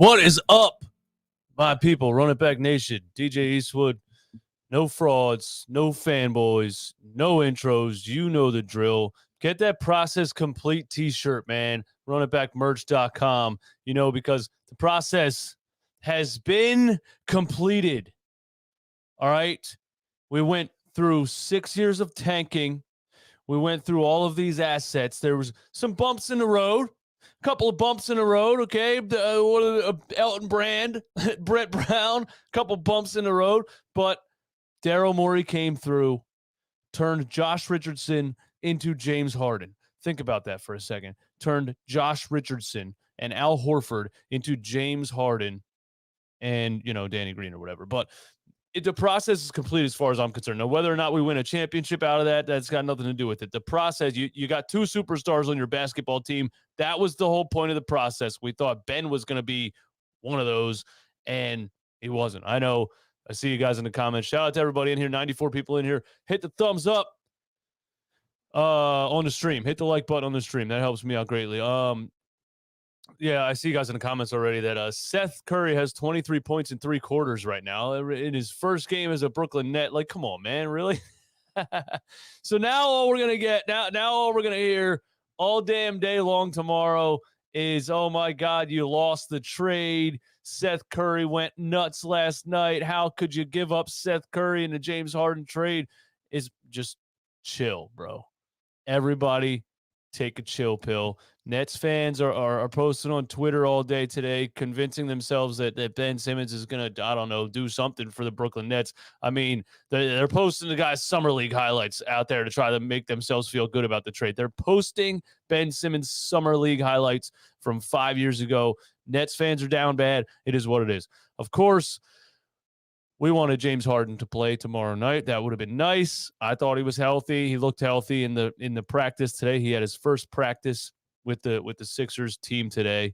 What is up, my people? Run It Back Nation. DJ Eastwood. No frauds, no fanboys, no intros. You know the drill. Get that process complete t-shirt, man. RunItBackMerch.com. Because the process has been completed. All right. We went through 6 years of tanking. We went through all of these assets. There was some bumps in the road. Couple of bumps in the road, okay? Elton Brand, Brett Brown, couple bumps in the road. But Daryl Morey came through, turned Josh Richardson into James Harden. Think about that for a second. Turned Josh Richardson and Al Horford into James Harden and, Danny Green or whatever. But the process is complete as far as I'm concerned. Now, whether or not we win a championship out of that, that's got nothing to do with it. The process, you got two superstars on your basketball team. That was the whole point of the process. We thought Ben was going to be one of those, and he wasn't. I know. I see you guys in the comments. Shout out to everybody in here. 94 people in here. Hit the thumbs up on the stream. Hit the like button on the stream. That helps me out greatly. Yeah, I see you guys in the comments already that Seth Curry has 23 points in 3 quarters right now in his first game as a Brooklyn Net. Like, come on, man, really? So now all we're gonna get now all we're gonna hear all damn day long tomorrow is, oh my God, you lost the trade. Seth Curry went nuts last night. How could you give up Seth Curry in the James Harden trade? Is just chill, bro. Everybody take a chill pill. Nets fans are posting on Twitter all day today, convincing themselves that Ben Simmons is going to, I don't know, do something for the Brooklyn Nets. I mean, they're posting the guy's summer league highlights out there to try to make themselves feel good about the trade. They're posting Ben Simmons' summer league highlights from 5 years ago. Nets fans are down bad. It is what it is. Of course, we wanted James Harden to play tomorrow night. That would have been nice. I thought he was healthy. He looked healthy in the practice today. He had his first practice with the Sixers team today.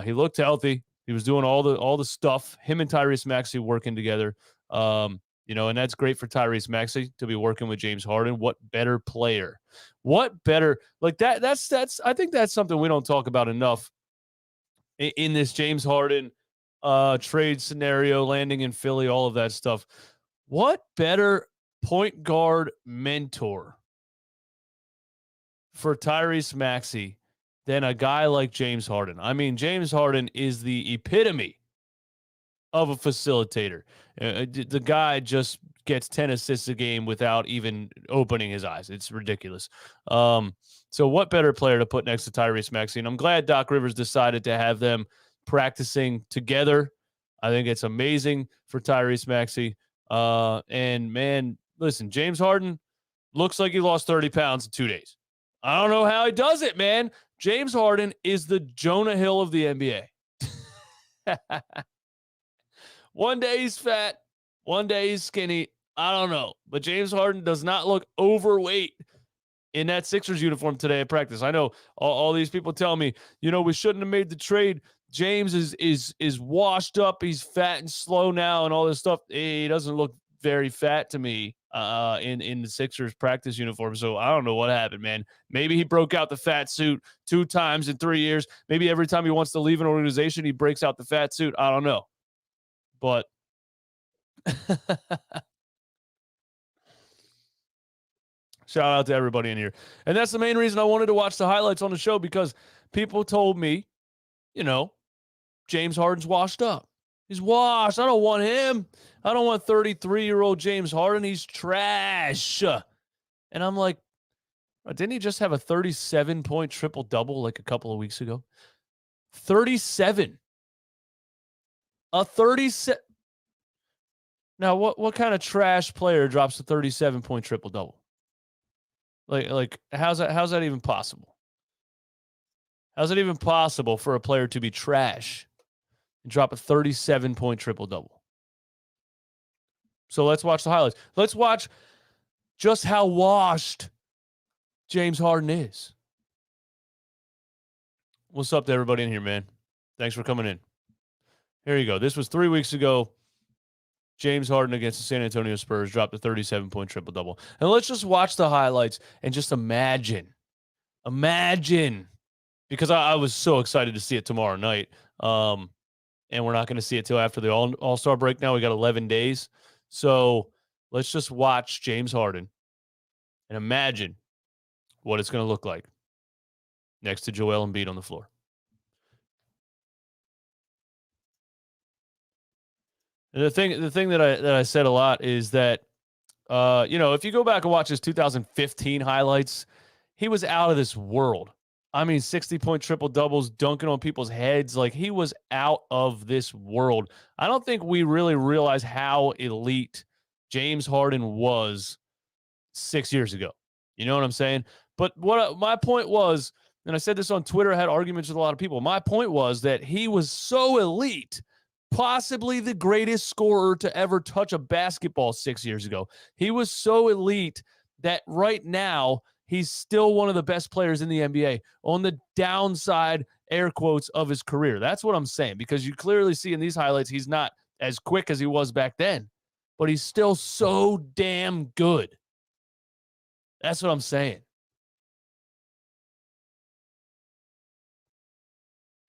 He looked healthy. He was doing all the stuff. Him and Tyrese Maxey working together. And that's great for Tyrese Maxey to be working with James Harden. What better player? What better like that? That's I think that's something we don't talk about enough in this James Harden trade scenario, landing in Philly, all of that stuff. What better point guard mentor for Tyrese Maxey than a guy like James Harden? I mean, James Harden is the epitome of a facilitator. The guy just gets 10 assists a game without even opening his eyes. It's ridiculous. So what better player to put next to Tyrese Maxey? And I'm glad Doc Rivers decided to have them practicing together. I think it's amazing for Tyrese Maxey. And man, listen, James Harden looks like he lost 30 pounds in 2 days. I don't know how he does it, man. James Harden is the Jonah Hill of the NBA. One day he's fat, one day he's skinny. I don't know. But James Harden does not look overweight in that Sixers uniform today at practice. I know all these people tell me, we shouldn't have made the trade. James is washed up. He's fat and slow now and all this stuff. He doesn't look very fat to me in the Sixers practice uniform. So I don't know what happened, man. Maybe he broke out the fat suit 2 times in 3 years. Maybe every time he wants to leave an organization, he breaks out the fat suit. I don't know. But shout out to everybody in here. And that's the main reason I wanted to watch the highlights on the show, because people told me, James Harden's washed up. He's washed. I don't want him. I don't want 33-year-old James Harden. He's trash. And I'm like, didn't he just have a 37-point triple-double like a couple of weeks ago? 37. A 37. Now, what kind of trash player drops a 37-point triple-double? Like how's that even possible? How's it even possible for a player to be trash and drop a 37-point triple-double? So let's watch the highlights. Let's watch just how washed James Harden is. What's up to everybody in here, man? Thanks for coming in. Here you go. This was 3 weeks ago. James Harden against the San Antonio Spurs dropped a 37-point triple-double. And let's just watch the highlights and just imagine, because I was so excited to see it tomorrow night. and we're not going to see it till after the All-Star break now. We got 11 days. So let's just watch James Harden and imagine what it's going to look like next to Joel Embiid on the floor. And the thing that I said a lot is that if you go back and watch his 2015 highlights, he was out of this world. I mean, 60-point triple doubles, dunking on people's heads. Like, he was out of this world. I don't think we really realize how elite James Harden was 6 years ago. You know what I'm saying? But what my point was, and I said this on Twitter, I had arguments with a lot of people. My point was that he was so elite, possibly the greatest scorer to ever touch a basketball 6 years ago. He was so elite that right now he's still one of the best players in the NBA on the downside, air quotes, of his career. That's what I'm saying, because you clearly see in these highlights he's not as quick as he was back then, but he's still so damn good. That's what I'm saying.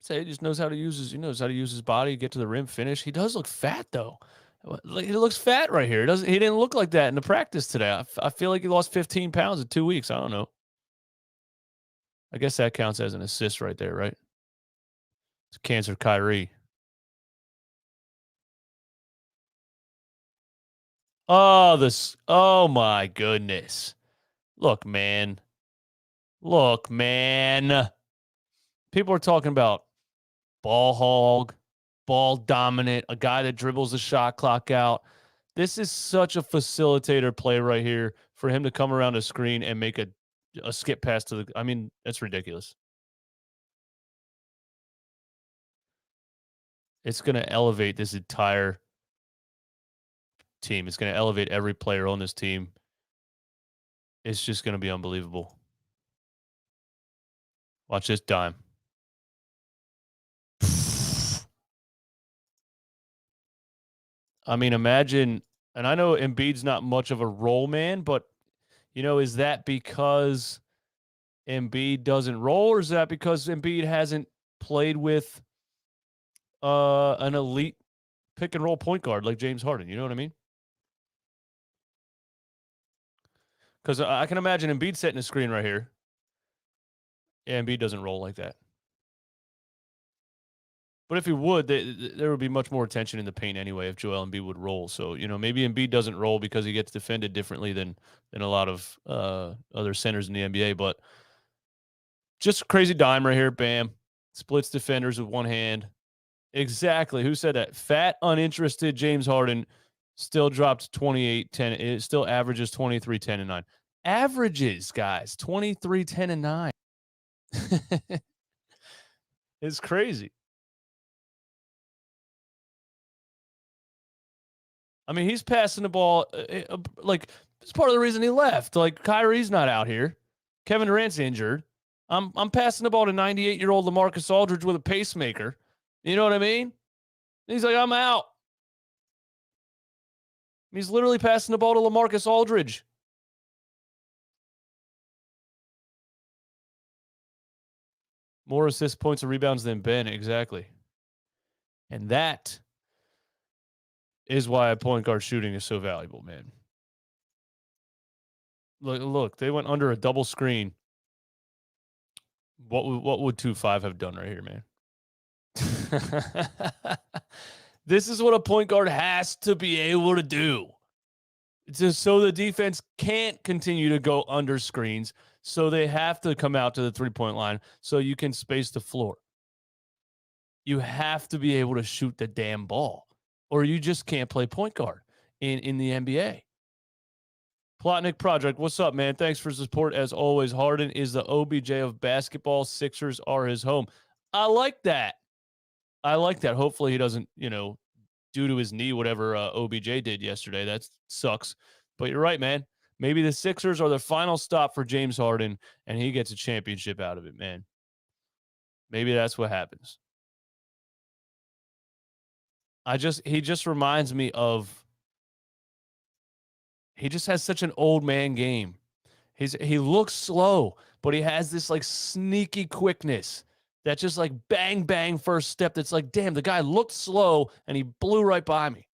Say he just knows how to use his body, get to the rim, finish. He does look fat though. He looks fat right here. He didn't look like that in the practice today. I feel like he lost 15 pounds in 2 weeks. I don't know. I guess that counts as an assist right there, right? It's cancer Kyrie. Oh my goodness. Look, man. People are talking about ball hog, ball dominant, a guy that dribbles the shot clock out. This is such a facilitator play right here for him to come around a screen and make a skip pass to the. I mean, that's ridiculous. It's going to elevate this entire team. It's going to elevate every player on this team. It's just going to be unbelievable. Watch this dime. I mean, imagine, and I know Embiid's not much of a role man, but, is that because Embiid doesn't roll, or is that because Embiid hasn't played with an elite pick and roll point guard like James Harden? You know what I mean? Because I can imagine Embiid setting a screen right here. Yeah, Embiid doesn't roll like that. But if he would, there would be much more attention in the paint anyway if Joel Embiid would roll. So, maybe Embiid doesn't roll because he gets defended differently than a lot of other centers in the NBA. But just a crazy dime right here. Bam. Splits defenders with one hand. Exactly. Who said that? Fat, uninterested James Harden still dropped 28-10. It still averages 23, 10, and 9. Averages, guys. 23, 10, and 9. It's crazy. I mean, he's passing the ball. Like, it's part of the reason he left. Like, Kyrie's not out here. Kevin Durant's injured. I'm passing the ball to 98-year-old LaMarcus Aldridge with a pacemaker. You know what I mean? He's like, I'm out. He's literally passing the ball to LaMarcus Aldridge. More assists, points, and rebounds than Ben. Exactly. And that is why a point guard shooting is so valuable, man. Look, they went under a double screen. What would 2-5 have done right here, man? This is what a point guard has to be able to do. Just so the defense can't continue to go under screens. So they have to come out to the three-point line so you can space the floor. You have to be able to shoot the damn ball, or you just can't play point guard in the NBA. Plotnik Project, what's up, man? Thanks for support as always. Harden is the OBJ of basketball. Sixers are his home. I like that. Hopefully he doesn't, due to his knee, whatever OBJ did yesterday. That sucks. But you're right, man. Maybe the Sixers are the final stop for James Harden, and he gets a championship out of it, man. Maybe that's what happens. He just reminds me of, he just has such an old man game. He looks slow, but he has this like sneaky quickness. That just like bang, bang first step. That's like, damn, the guy looked slow and he blew right by me.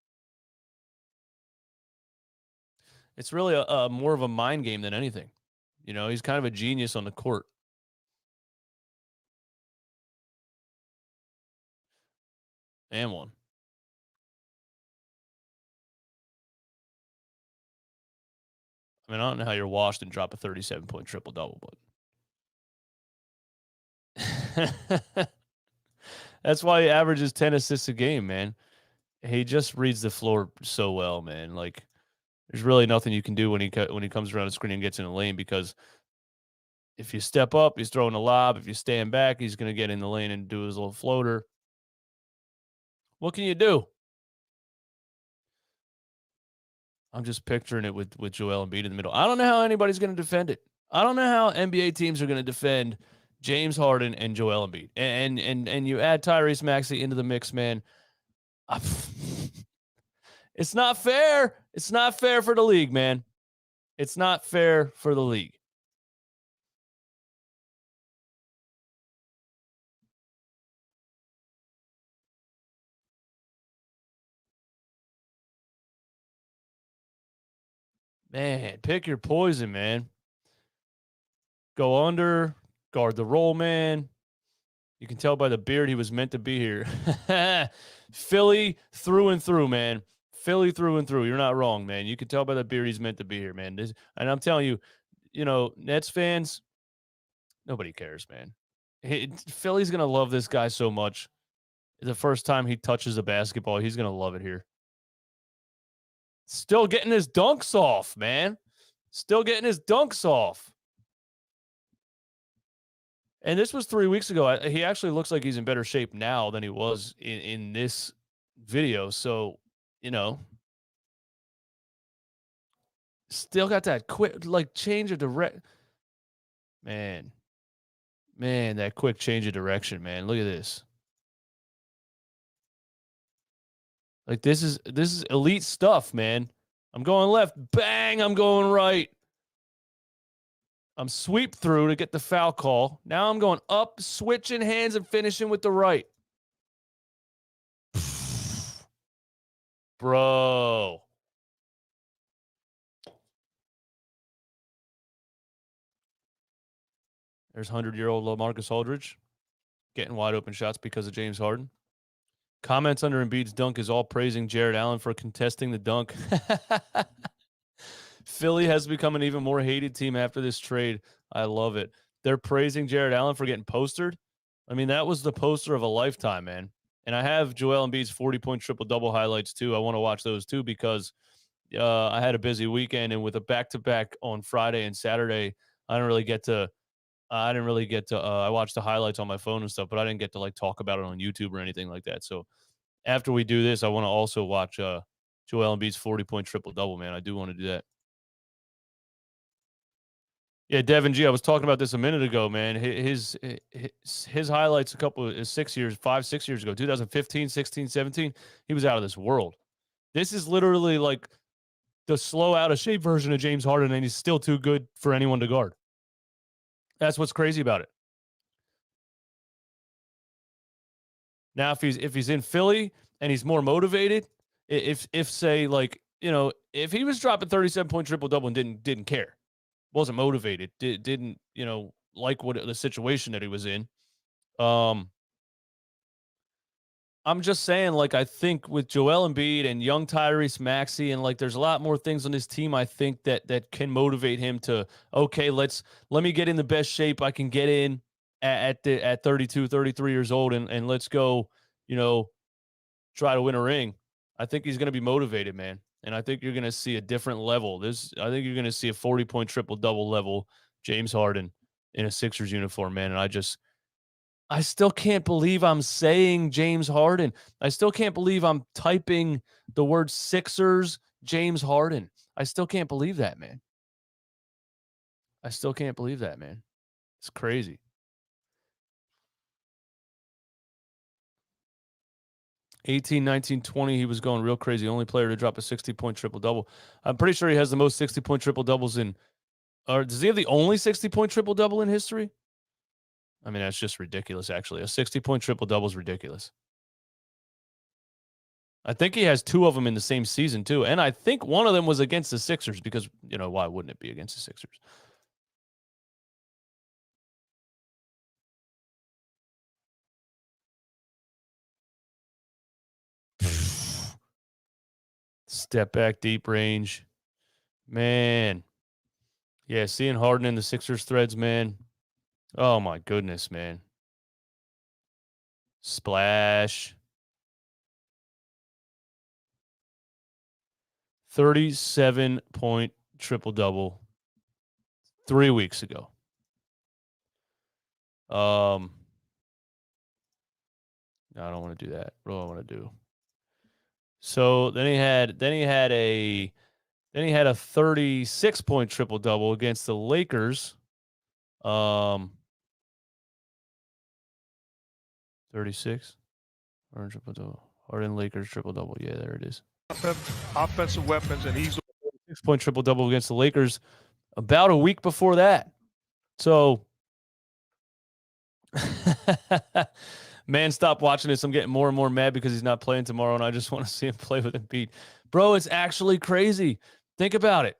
It's really a more of a mind game than anything. You know, he's kind of a genius on the court. And one. I mean, I don't know how you're washed and drop a 37-point triple double, but that's why he averages 10 assists a game, man. He just reads the floor so well, man. Like, there's really nothing you can do when he comes around the screen and gets in the lane, because if you step up, he's throwing a lob. If you stand back, he's going to get in the lane and do his little floater. What can you do? I'm just picturing it with Joel Embiid in the middle. I don't know how anybody's going to defend it. I don't know how NBA teams are going to defend James Harden and Joel Embiid. And you add Tyrese Maxey into the mix, man. It's not fair. It's not fair for the league, man. It's not fair for the league. Man, pick your poison, man. Go under, guard the roll, man. You can tell by the beard he was meant to be here. Philly through and through, man. Philly through and through. You're not wrong, man. You can tell by the beard he's meant to be here, man. And I'm telling you, Nets fans, nobody cares, man. Philly's going to love this guy so much. The first time he touches a basketball, he's going to love it here. Still getting his dunks off, man. Still getting his dunks off. And this was 3 weeks ago. He actually looks like he's in better shape now than he was in this video. So, still got that quick, like, change of direct. Man, that quick change of direction, man. Look at this. Like, this is elite stuff, man. I'm going left. Bang, I'm going right. I'm sweep through to get the foul call. Now I'm going up, switching hands and finishing with the right. Bro. There's 100-year-old LaMarcus Aldridge getting wide open shots because of James Harden. Comments under Embiid's dunk is all praising Jared Allen for contesting the dunk. Philly has become an even more hated team after this trade. I love it. They're praising Jared Allen for getting postered. I mean, that was the poster of a lifetime, man. And I have Joel Embiid's 40-point triple-double highlights, too. I want to watch those, too, because I had a busy weekend. And with a back-to-back on Friday and Saturday, I didn't really get to I watched the highlights on my phone and stuff, but I didn't get to, like, talk about it on YouTube or anything like that. So after we do this, I want to also watch Joel Embiid's 40-point triple-double, man. I do want to do that. Yeah, Devin G. I was talking about this a minute ago, man. His highlights 6 years, 5-6 years ago, 2015, 16, 17, he was out of this world. This is literally like the slow out of shape version of James Harden, and he's still too good for anyone to guard. That's what's crazy about it. Now, if he's in Philly and he's more motivated, if say, like, if he was dropping 37-point triple-double and didn't care, wasn't motivated, didn't like what the situation that he was in. I'm just saying, like, I think with Joel Embiid and young Tyrese Maxey, and, like, there's a lot more things on this team, I think that can motivate him to, okay, let me get in the best shape I can get in at 32, 33 years old, and let's go, try to win a ring. I think he's going to be motivated, man. And I think you're going to see a different level. I think you're going to see a 40-point triple-double level James Harden in a Sixers uniform, man. And I still can't believe I'm saying James Harden. I still can't believe I'm typing the word Sixers James Harden. I still can't believe that, man. I still can't believe that, man. It's crazy. 18, 19, 20, he was going real crazy. Only player to drop a 60-point triple-double. I'm pretty sure he has the most 60-point triple-doubles in – or does he have the only 60-point triple-double in history? I mean, that's just ridiculous, actually. A 60-point triple-double is ridiculous. I think he has 2 of them in the same season, too. And I think one of them was against the Sixers because, why wouldn't it be against the Sixers? Step back, deep range. Man. Yeah, seeing Harden in the Sixers threads, man. Oh, my goodness, man. Splash. 37-point triple-double 3 weeks ago. I don't want to do that. What do I want to do? So then he had a 36-point triple-double against the Lakers. 36 or triple-double. Harden Lakers triple-double. Yeah, there it is. Offensive weapons, and he's 6-point triple-double against the Lakers about a week before that. So man, stop watching this. I'm getting more and more mad because he's not playing tomorrow, and I just want to see him play with Embiid. Bro, it's actually crazy. Think about it.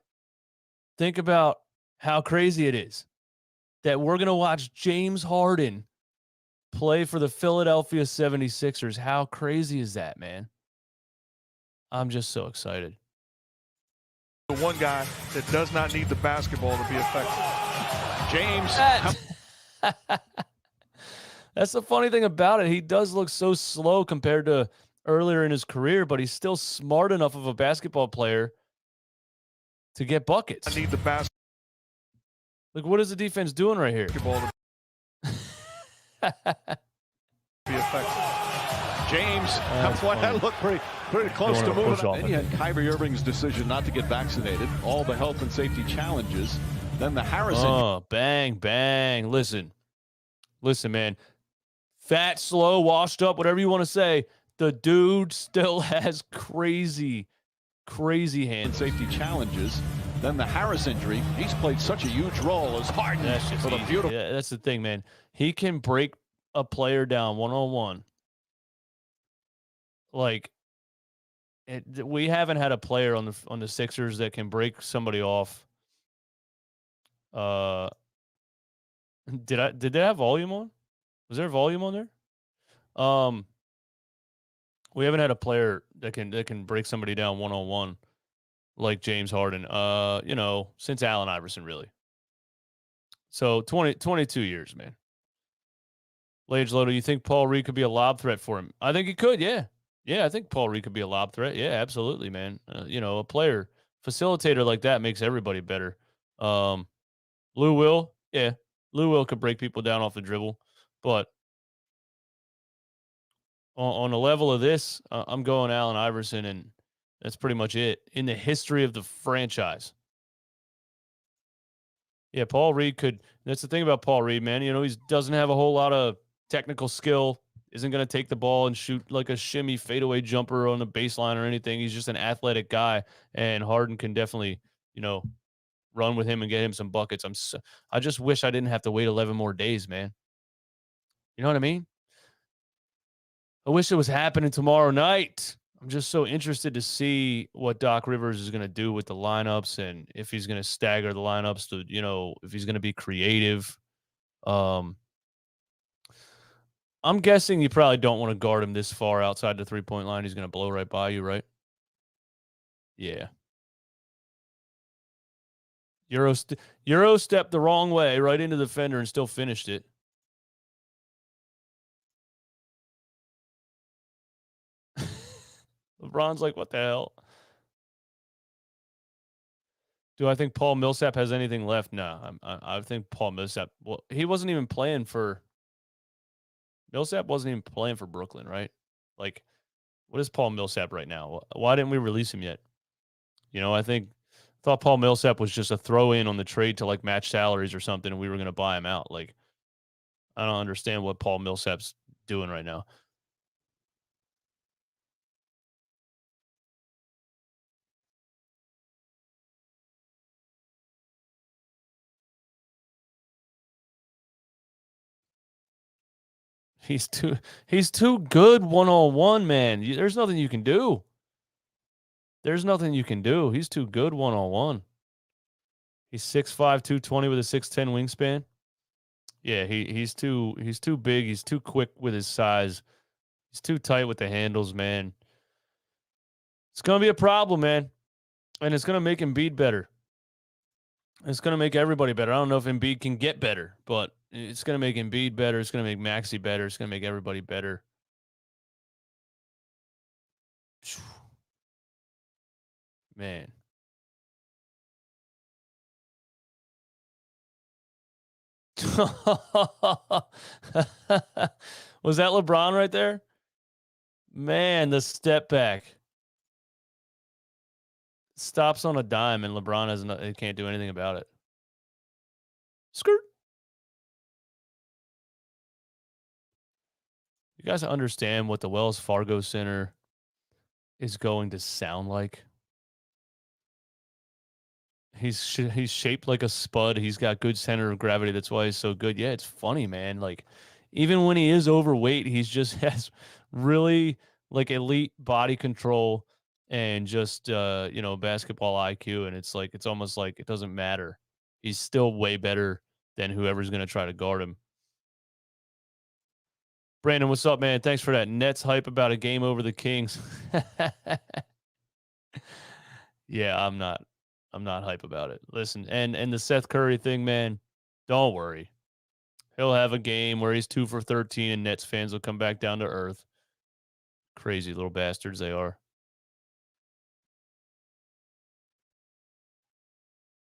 Think about how crazy it is that we're going to watch James Harden play for the Philadelphia 76ers. How crazy is that, man? I'm just so excited. the one guy that does not need the basketball to be effective. James. That's the funny thing about it. He does look so slow compared to earlier in his career, but he's still smart enough of a basketball player to get buckets. I need the basketball. Like, what is the defense doing right here? To be effective. James, that looked pretty close to moving. Then you had Kyrie Irving's decision not to get vaccinated, all the health and safety challenges. Then the Harrison. Oh, bang, bang. Listen, man. Fat, slow, washed up, whatever you want to say. The dude still has crazy hands. Safety challenges. Then the Harris injury. He's played such a huge role as Harden for the beautiful. Yeah, that's the thing, man. He can break a player down one-on-one. Like, we haven't had a player on the Sixers that can break somebody off. Did they have volume on? Was there volume on there? We haven't had a player that can break somebody down one-on-one like James Harden. Since Allen Iverson, really. So 22 years, man. Lage Lodo, you think Paul Reed could be a lob threat for him? I think he could, yeah. Yeah, I think Paul Reed could be a lob threat. Yeah, absolutely, man. A player, facilitator like that makes everybody better. Lou Will, yeah. Lou Will could break people down off the dribble. But on the level of this, I'm going Allen Iverson, and that's pretty much it in the history of the franchise. Yeah, Paul Reed could. That's the thing about Paul Reed, man. He doesn't have a whole lot of technical skill. Isn't going to take the ball and shoot like a shimmy fadeaway jumper on the baseline or anything. He's just an athletic guy, and Harden can definitely, run with him and get him some buckets. I just wish I didn't have to wait 11 more days, man. You know what I mean? I wish it was happening tomorrow night. I'm just so interested to see what Doc Rivers is going to do with the lineups and if he's going to stagger the lineups to, if he's going to be creative. I'm guessing you probably don't want to guard him this far outside the three-point line. He's going to blow right by you, right? Yeah. Euro stepped the wrong way right into the defender and still finished it. LeBron's like, what the hell? Do I think Paul Millsap has anything left? No. I think Paul Millsap, he wasn't even playing for Millsap wasn't even playing for Brooklyn, right? Like, what is Paul Millsap right now? Why didn't we release him yet? I thought Paul Millsap was just a throw in on the trade to like match salaries or something, and we were going to buy him out. Like, I don't understand what Paul Millsap's doing right now. He's too good one-on-one, man. There's nothing you can do. There's nothing you can do. He's too good one-on-one. He's 6'5", 220 with a 6'10 wingspan. Yeah, he's too big. He's too quick with his size. He's too tight with the handles, man. It's gonna be a problem, man. And it's gonna make Embiid better. It's gonna make everybody better. I don't know if Embiid can get better, but it's gonna make Embiid better. It's gonna make Maxey better. It's gonna make everybody better. Man. Was that LeBron right there? Man, the step back. Stops on a dime, and LeBron he can't do anything about it. Skirt. You guys understand what the Wells Fargo Center is going to sound like? He's shaped like a spud. He's got good center of gravity. That's why he's so good. Yeah, it's funny, man. Like, even when he is overweight, he's just has really like elite body control and just basketball IQ. And it's like, it's almost like it doesn't matter. He's still way better than whoever's going to try to guard him. Brandon, what's up, man? Thanks for that Nets hype about a game over the Kings. Yeah, I'm not hype about it. Listen, and the Seth Curry thing, man, don't worry. He'll have a game where he's 2 for 13 and Nets fans will come back down to earth. Crazy little bastards they are.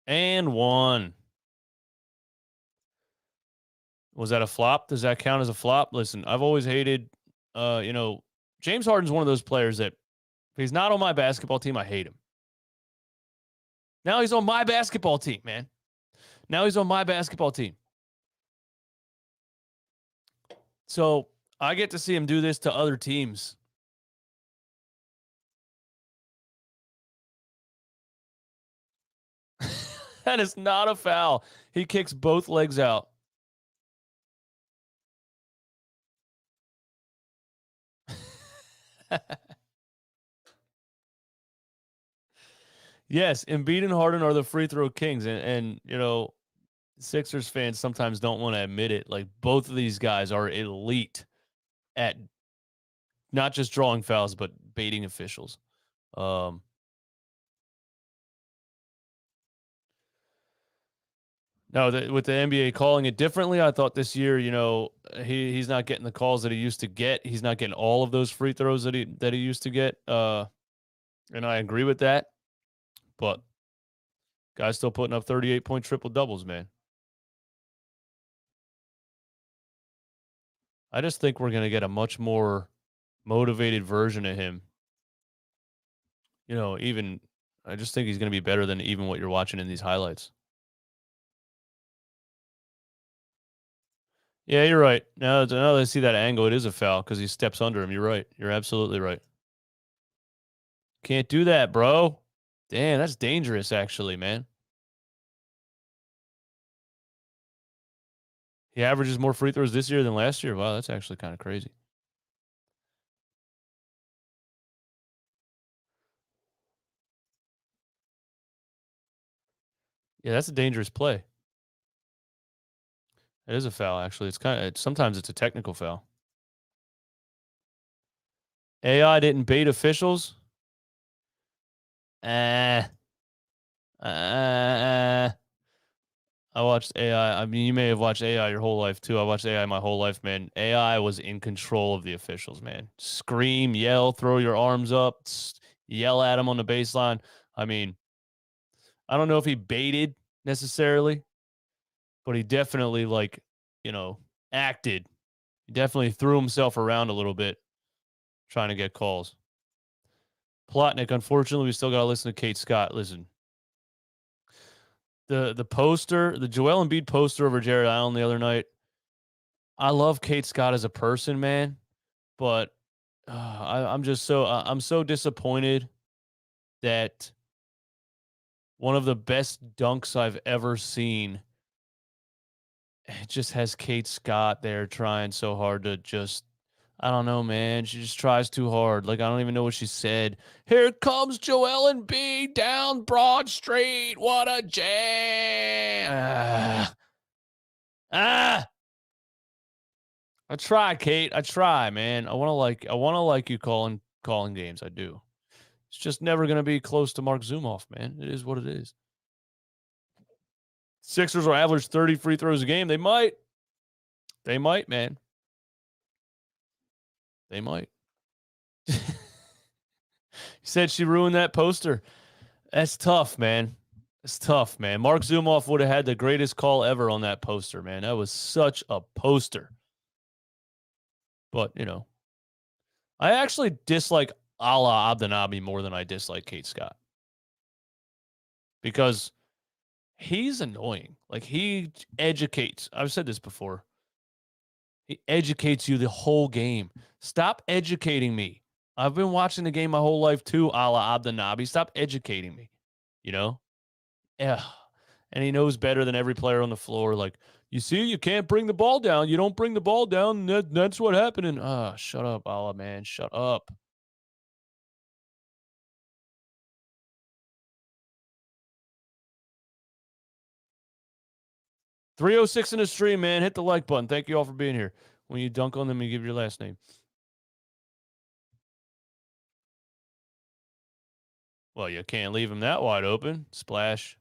And one. Was that a flop? Does that count as a flop? Listen, I've always hated, James Harden's one of those players that if he's not on my basketball team, I hate him. Now he's on my basketball team, man. Now he's on my basketball team. So I get to see him do this to other teams. That is not a foul. He kicks both legs out. Yes, Embiid and Harden are the free throw kings. And Sixers fans sometimes don't want to admit it. Like, both of these guys are elite at not just drawing fouls, but baiting officials. No, with the NBA calling it differently, I thought this year, he's not getting the calls that he used to get. He's not getting all of those free throws that he used to get. And I agree with that. But guy's still putting up 38-point triple-doubles, man. I just think we're going to get a much more motivated version of him. I just think he's going to be better than even what you're watching in these highlights. Yeah, you're right. Now that I see that angle, it is a foul because he steps under him. You're right. You're absolutely right. Can't do that, bro. Damn, that's dangerous, actually, man. He averages more free throws this year than last year. Wow, that's actually kind of crazy. Yeah, that's a dangerous play. It is a foul, actually. Sometimes it's a technical foul. AI didn't bait officials. I watched AI. I mean, you may have watched AI your whole life too. I watched AI my whole life, man. AI was in control of the officials, man. Scream, yell, throw your arms up, yell at them on the baseline. I mean, I don't know if he baited necessarily, but he definitely acted. He definitely threw himself around a little bit trying to get calls. Plotnik, unfortunately, we still got to listen to Kate Scott. Listen, the poster, the Joel Embiid poster over Jared Allen the other night. I love Kate Scott as a person, man, but I'm so disappointed that one of the best dunks I've ever seen it just has Kate Scott there trying so hard to just, I don't know, man. She just tries too hard. Like, I don't even know what she said. Here comes Joel Embiid down Broad Street. What a jam. Ah. I try, Kate. I try, man. I want to like you calling games. I do. It's just never going to be close to Mark Zumoff, man. It is what it is. Sixers will average 30 free throws a game. They might. They might, man. They might. He said she ruined that poster. That's tough, man. It's tough, man. Mark Zumoff would have had the greatest call ever on that poster, man. That was such a poster. But, you know, I actually dislike Ala Abdenabi more than I dislike Kate Scott. Because he's annoying. Like, he educates. I've said this before. He educates you the whole game. Stop educating me. I've been watching the game my whole life too, a la Abdenabi. Stop educating me. You know? Yeah. And he knows better than every player on the floor. Like, you see, you can't bring the ball down. You don't bring the ball down. That's what happened. And shut up, Allah, man. Shut up. $306 in the stream, man. Hit the like button. Thank you all for being here. When you dunk on them, you give your last name. Well, you can't leave him that wide open. Splash.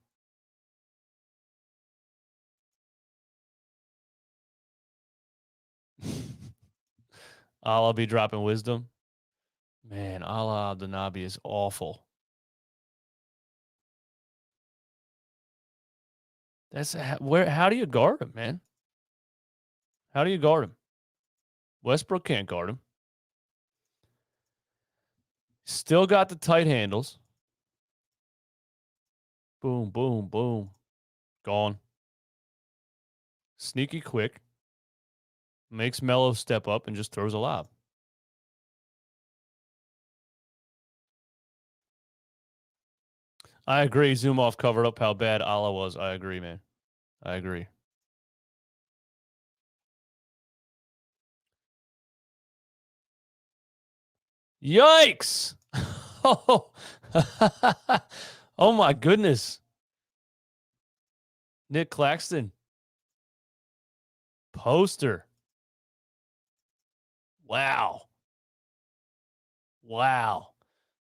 I'll be dropping wisdom. Man, Allah Abdenabi is awful. That's where. How do you guard him, man? How do you guard him? Westbrook can't guard him. Still got the tight handles. Boom, boom, boom. Gone. Sneaky quick. Makes Melo step up and just throws a lob. I agree. Zumoff covered up how bad Allah was. I agree, man. I agree. Yikes! Oh, oh my goodness. Nick Claxton. Poster. Wow. Wow.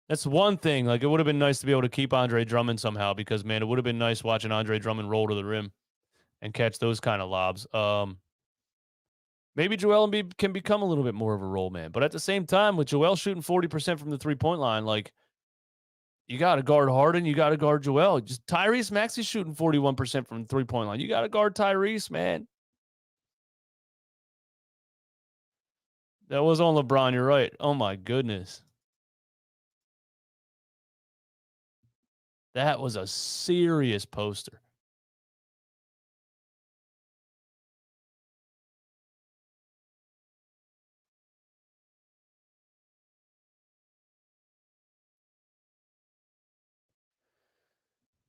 That's one thing. Like, it would have been nice to be able to keep Andre Drummond somehow because, man, it would have been nice watching Andre Drummond roll to the rim and catch those kind of lobs. Maybe Joel Embiid can become a little bit more of a role man. But at the same time, with Joel shooting 40% from the three-point line, like, you got to guard Harden. You got to guard Joel. Just Tyrese Maxey's shooting 41% from the three-point line. You got to guard Tyrese, man. That was on LeBron. You're right. Oh, my goodness. That was a serious poster.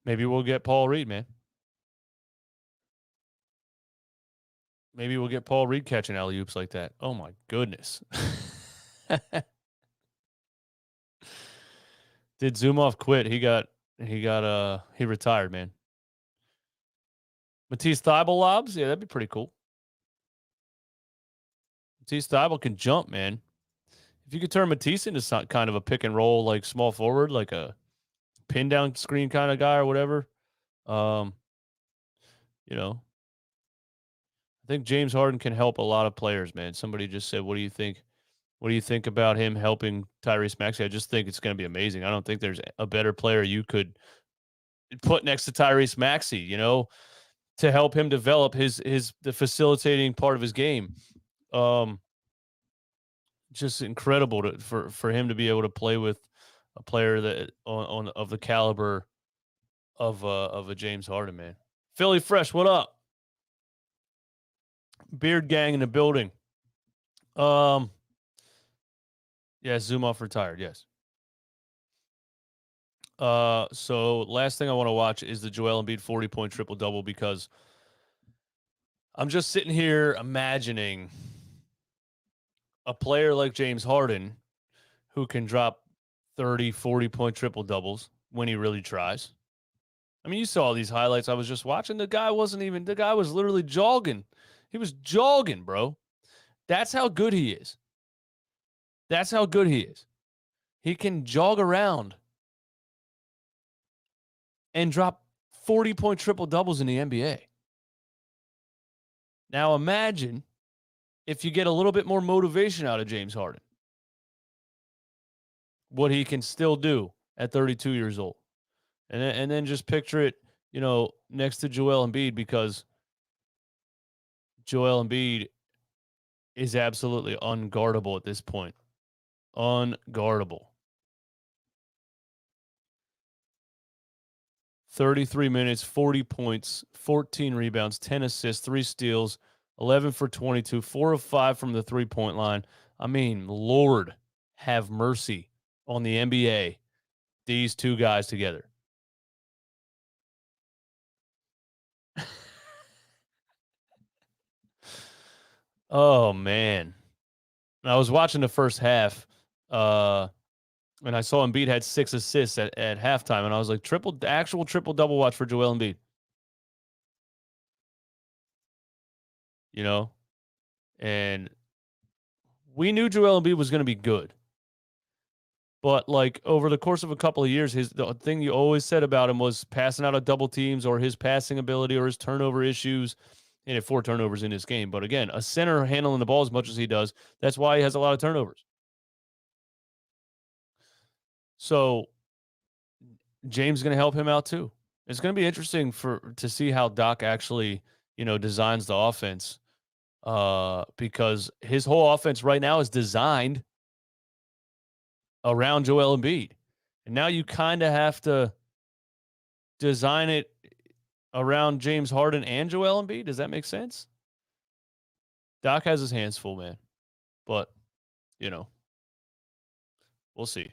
Maybe we'll get Paul Reed, man. Maybe we'll get Paul Reed catching alley-oops like that. Oh, my goodness. Did Zumoff quit? He retired, man. Matisse Thybulle lobs? Yeah, that'd be pretty cool. Matisse Thybulle can jump, man. If you could turn Matisse into some kind of a pick and roll, like small forward, like a pin down screen kind of guy or whatever, you know, I think James Harden can help a lot of players, man. Somebody just said, what do you think? What do you think about him helping Tyrese Maxey? I just think it's going to be amazing. I don't think there's a better player you could put next to Tyrese Maxey, you know, to help him develop the facilitating part of his game. Just incredible for him to be able to play with a player that on of the caliber of a James Harden, man. Philly Fresh, what up? Beard gang in the building. Yeah, Zumoff retired, yes. So last thing I want to watch is the Joel Embiid 40-point triple-double because I'm just sitting here imagining a player like James Harden who can drop 30, 40-point triple doubles when he really tries. I mean, you saw these highlights I was just watching. The guy was literally jogging. He was jogging, bro. That's how good he is. That's how good he is. He can jog around and drop 40-point triple doubles in the NBA. Now imagine if you get a little bit more motivation out of James Harden, what he can still do at 32 years old. And then just picture it, next to Joel Embiid, because Joel Embiid is absolutely unguardable at this point. Unguardable. 33 minutes, 40 points, 14 rebounds, 10 assists, 3 steals, 11 for 22, 4 of 5 from the three-point line. I mean, Lord have mercy on the NBA, these two guys together. Oh, man. I was watching the first half, and I saw Embiid had 6 assists at halftime, and I was like, actual triple-double watch for Joel Embiid. And we knew Joel Embiid was going to be good. But, like, over the course of a couple of years, the thing you always said about him was passing out of double teams or his passing ability or his turnover issues. He had 4 turnovers in this game. But, again, a center handling the ball as much as he does, that's why he has a lot of turnovers. So, James is going to help him out too. It's going to be interesting to see how Doc actually, designs the offense, because his whole offense right now is designed around Joel Embiid. And now you kind of have to design it around James Harden and Joel Embiid. Does that make sense? Doc has his hands full, man. But, we'll see.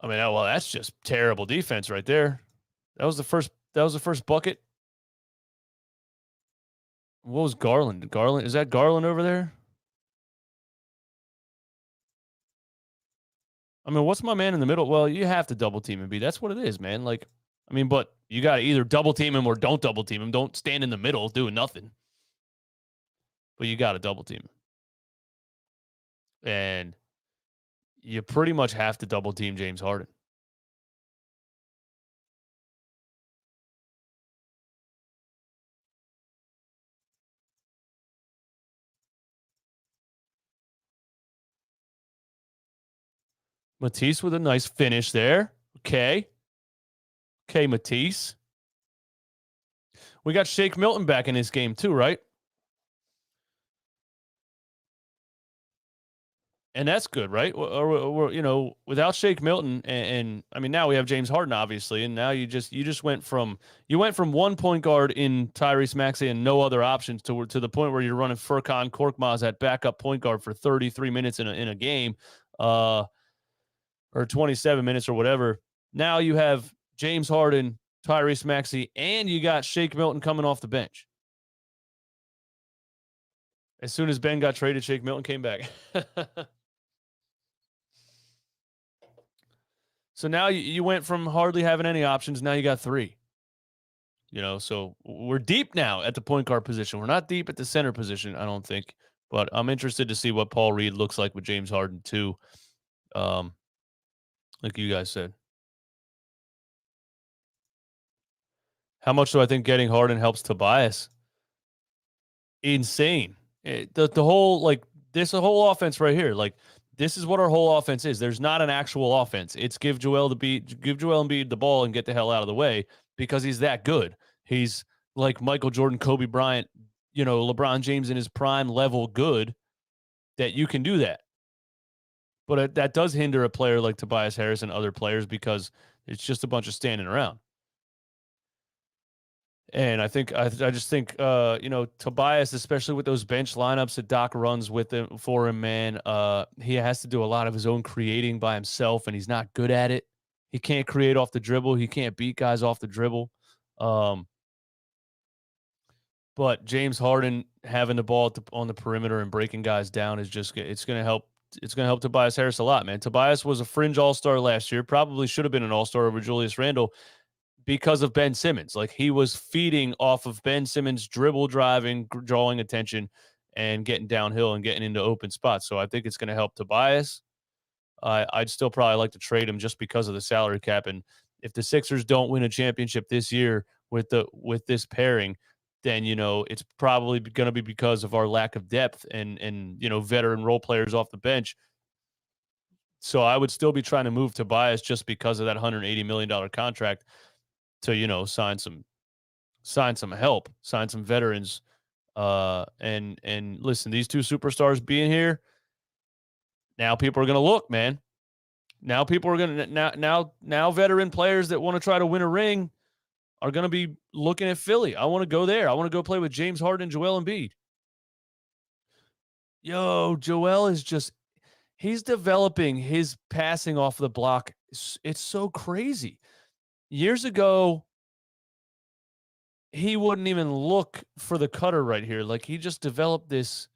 I mean, well, that's just terrible defense right there. That was the first bucket. What was Garland? Is that Garland over there? I mean, what's my man in the middle? Well, you have to double team Embiid. That's what it is, man. Like, I mean, but you got to either double team him or don't double team him. Don't stand in the middle doing nothing. But you got to double team him. And you pretty much have to double team James Harden. Matisse with a nice finish there. Okay, Matisse. We got Shake Milton back in this game too, right? And that's good, right? Or without Shake Milton, and I mean, now we have James Harden, obviously, and now you just went from one point guard in Tyrese Maxey and no other options to the point where you're running Furkan Korkmaz at backup point guard for 33 minutes in a game, or 27 minutes or whatever. Now you have James Harden, Tyrese Maxey, and you got Shake Milton coming off the bench. As soon as Ben got traded, Shake Milton came back. So now you went from hardly having any options. Now you got 3. So we're deep now at the point guard position. We're not deep at the center position, I don't think. But I'm interested to see what Paul Reed looks like with James Harden too. Like you guys said. How much do I think getting Harden helps Tobias? Insane. The whole, like, this whole offense right here, like, this is what our whole offense is. There's not an actual offense. It's give Joel Embiid the ball and get the hell out of the way, because he's that good. He's like Michael Jordan, Kobe Bryant, LeBron James in his prime level good, that you can do that. But that does hinder a player like Tobias Harris and other players, because it's just a bunch of standing around. And I just think Tobias, especially with those bench lineups that Doc runs for him, man, he has to do a lot of his own creating by himself, and he's not good at it. He can't create off the dribble. He can't beat guys off the dribble. But James Harden having the ball on the perimeter and breaking guys down is just it's going to help. It's going to help Tobias Harris a lot, man. Tobias was a fringe all-star last year. Probably should have been an all-star over Julius Randle because of Ben Simmons. Like, he was feeding off of Ben Simmons' dribble driving, drawing attention, and getting downhill and getting into open spots. So I think it's going to help Tobias. I'd still probably like to trade him just because of the salary cap. And if the Sixers don't win a championship this year with this pairing, then, it's probably going to be because of our lack of depth and veteran role players off the bench. So I would still be trying to move Tobias just because of that $180 million contract to, sign some help, sign some veterans. And listen, these two superstars being here, now people are going to look, man. Now people are going to now veteran players that want to try to win a ring are going to be looking at Philly. I want to go there. I want to go play with James Harden and Joel Embiid. Yo, Joel is he's developing his passing off the block. It's so crazy. Years ago, he wouldn't even look for the cutter right here. Like, he just developed this.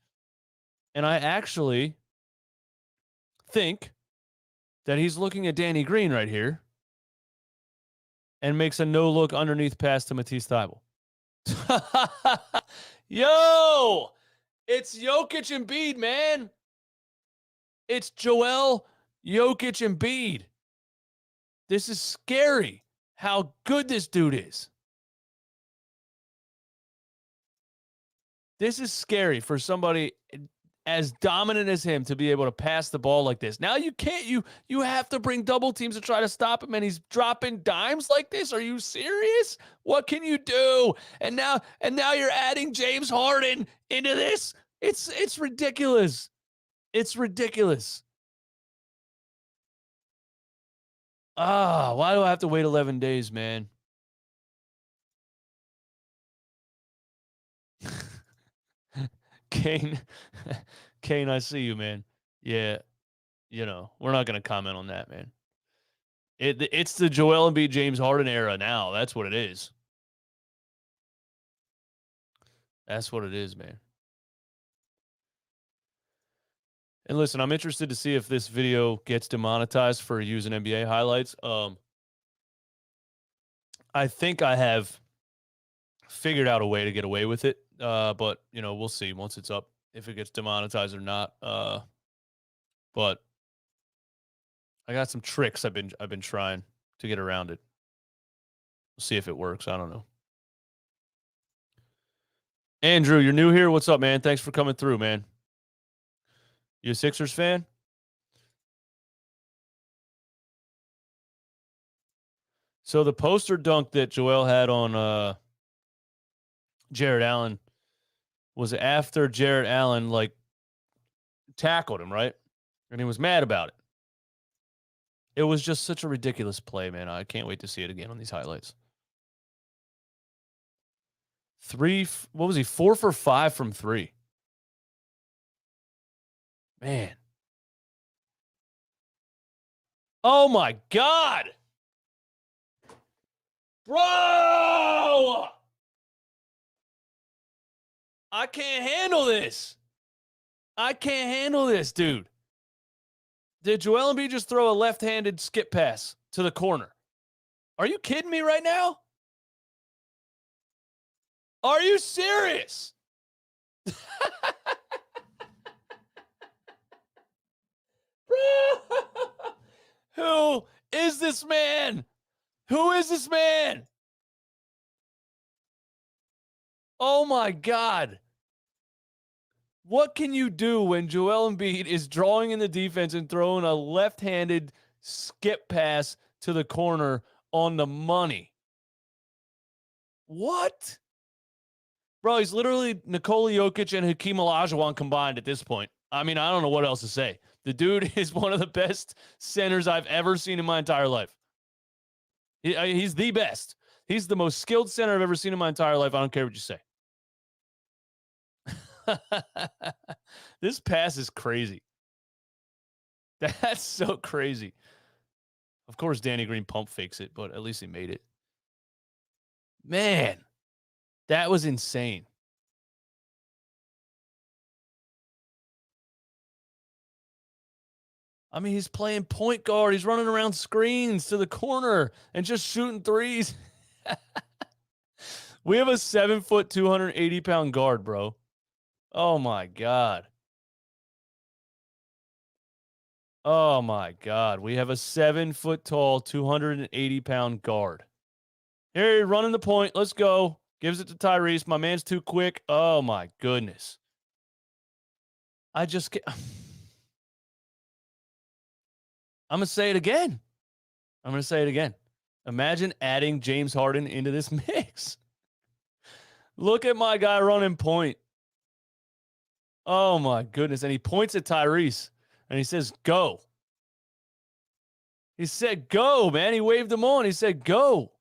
And I actually think that he's looking at Danny Green right here and makes a no-look underneath pass to Matisse Thybulle. Yo, it's Jokic and Embiid, man. It's Joel, Jokic, and Embiid. This is scary how good this dude is. This is scary for somebody as dominant as him to be able to pass the ball like this. Now you can't, you have to bring double teams to try to stop him, and he's dropping dimes like this. Are you serious? What can you do? And now you're adding James Harden into this. It's ridiculous. It's ridiculous. Why do I have to wait 11 days, man? Kane, I see you, man. Yeah, we're not going to comment on that, man. It's the Joel Embiid, James Harden era now. That's what it is. That's what it is, man. And listen, I'm interested to see if this video gets demonetized for using NBA highlights. I think I have figured out a way to get away with it. But we'll see once it's up if it gets demonetized or not. But I got some tricks I've been trying to get around it. We'll see if it works. I don't know. Andrew, you're new here. What's up, man? Thanks for coming through, man. You a Sixers fan? So the poster dunk that Joel had on Jared Allen was after Jared Allen tackled him, right? And he was mad about it. It was just such a ridiculous play, man. I can't wait to see it again on these highlights. 4 for 5 from 3. Man. Oh my God. Bro! I can't handle this. I can't handle this, dude. Did Joel Embiid just throw a left-handed skip pass to the corner? Are you kidding me right now? Are you serious? Bro! Who is this man? Who is this man? Oh my God. What can you do when Joel Embiid is drawing in the defense and throwing a left-handed skip pass to the corner on the money? What? Bro, he's literally Nikola Jokic and Hakeem Olajuwon combined at this point. I mean, I don't know what else to say. The dude is one of the best centers I've ever seen in my entire life. He's the best. He's the most skilled center I've ever seen in my entire life. I don't care what you say. This pass is crazy. That's so crazy. Of course, Danny Green pump fakes it, but at least he made it. Man, that was insane. I mean, he's playing point guard. He's running around screens to the corner and just shooting threes. We have a 7-foot, 280-pound guard, bro. Oh, my God. Oh, my God. We have a 7-foot tall, 280-pound guard. Here, running the point. Let's go. Gives it to Tyrese. My man's too quick. Oh, my goodness. I just get... I'm going to say it again. Imagine adding James Harden into this mix. Look at my guy running point. Oh, my goodness. And he points at Tyrese, and he says, go. He said, go, man. He waved him on. He said, go.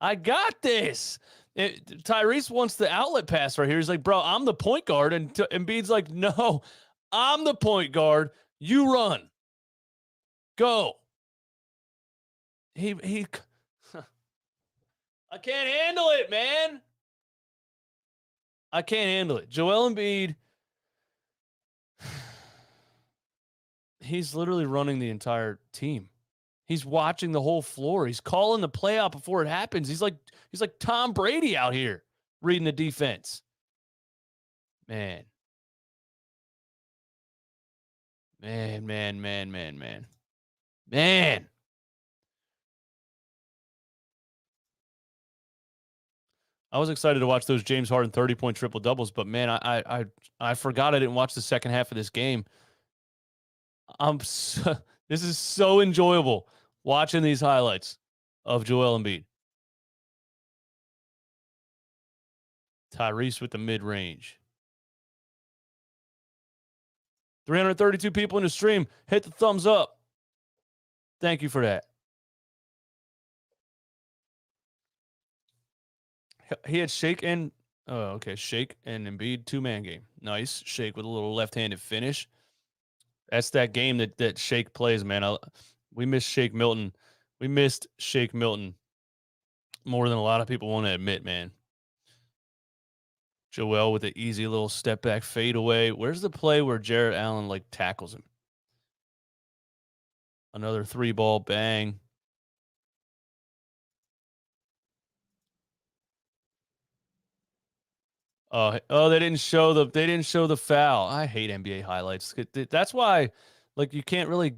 I got this. Tyrese wants the outlet pass right here. He's like, bro, I'm the point guard. And Embiid's like, no, I'm the point guard. You run. Go. He I can't handle it, man. I can't handle it. Joel Embiid, he's literally running the entire team. He's watching the whole floor. He's calling the play out before it happens. He's like Tom Brady out here reading the defense. Man. I was excited to watch those James Harden 30-point triple doubles, but man, I forgot I didn't watch the second half of this game. This is so enjoyable watching these highlights of Joel Embiid. Tyrese with the mid-range. 332 people in the stream. Hit the thumbs up. Thank you for that. He had Shake and Shake and Embiid two-man game. Nice. Shake with a little left-handed finish. That's that game that Shake plays, man. We missed Shake Milton. We missed Shake Milton more than a lot of people want to admit, man. Joel with the easy little step back fade away. Where's the play where Jarrett Allen tackles him? Another 3-ball bang. Oh, they didn't show the foul. I hate NBA highlights. That's why, you can't really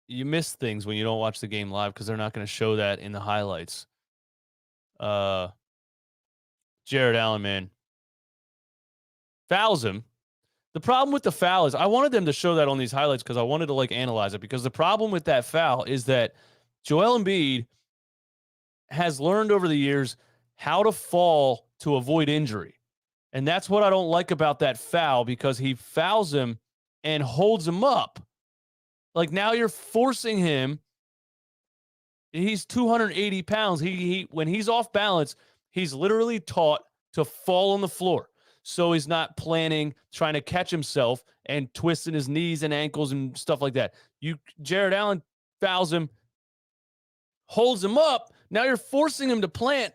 you miss things when you don't watch the game live because they're not going to show that in the highlights. Jarrett Allen, man, fouls him. The problem with the foul is I wanted them to show that on these highlights because I wanted to analyze it, because the problem with that foul is that Joel Embiid has learned over the years how to fall to avoid injury. And that's what I don't like about that foul, because he fouls him and holds him up. Now you're forcing him. He's 280 pounds. He when he's off balance, he's literally taught to fall on the floor. So he's not trying to catch himself and twisting his knees and ankles and stuff like that. Jarrett Allen fouls him, holds him up. Now you're forcing him to plant,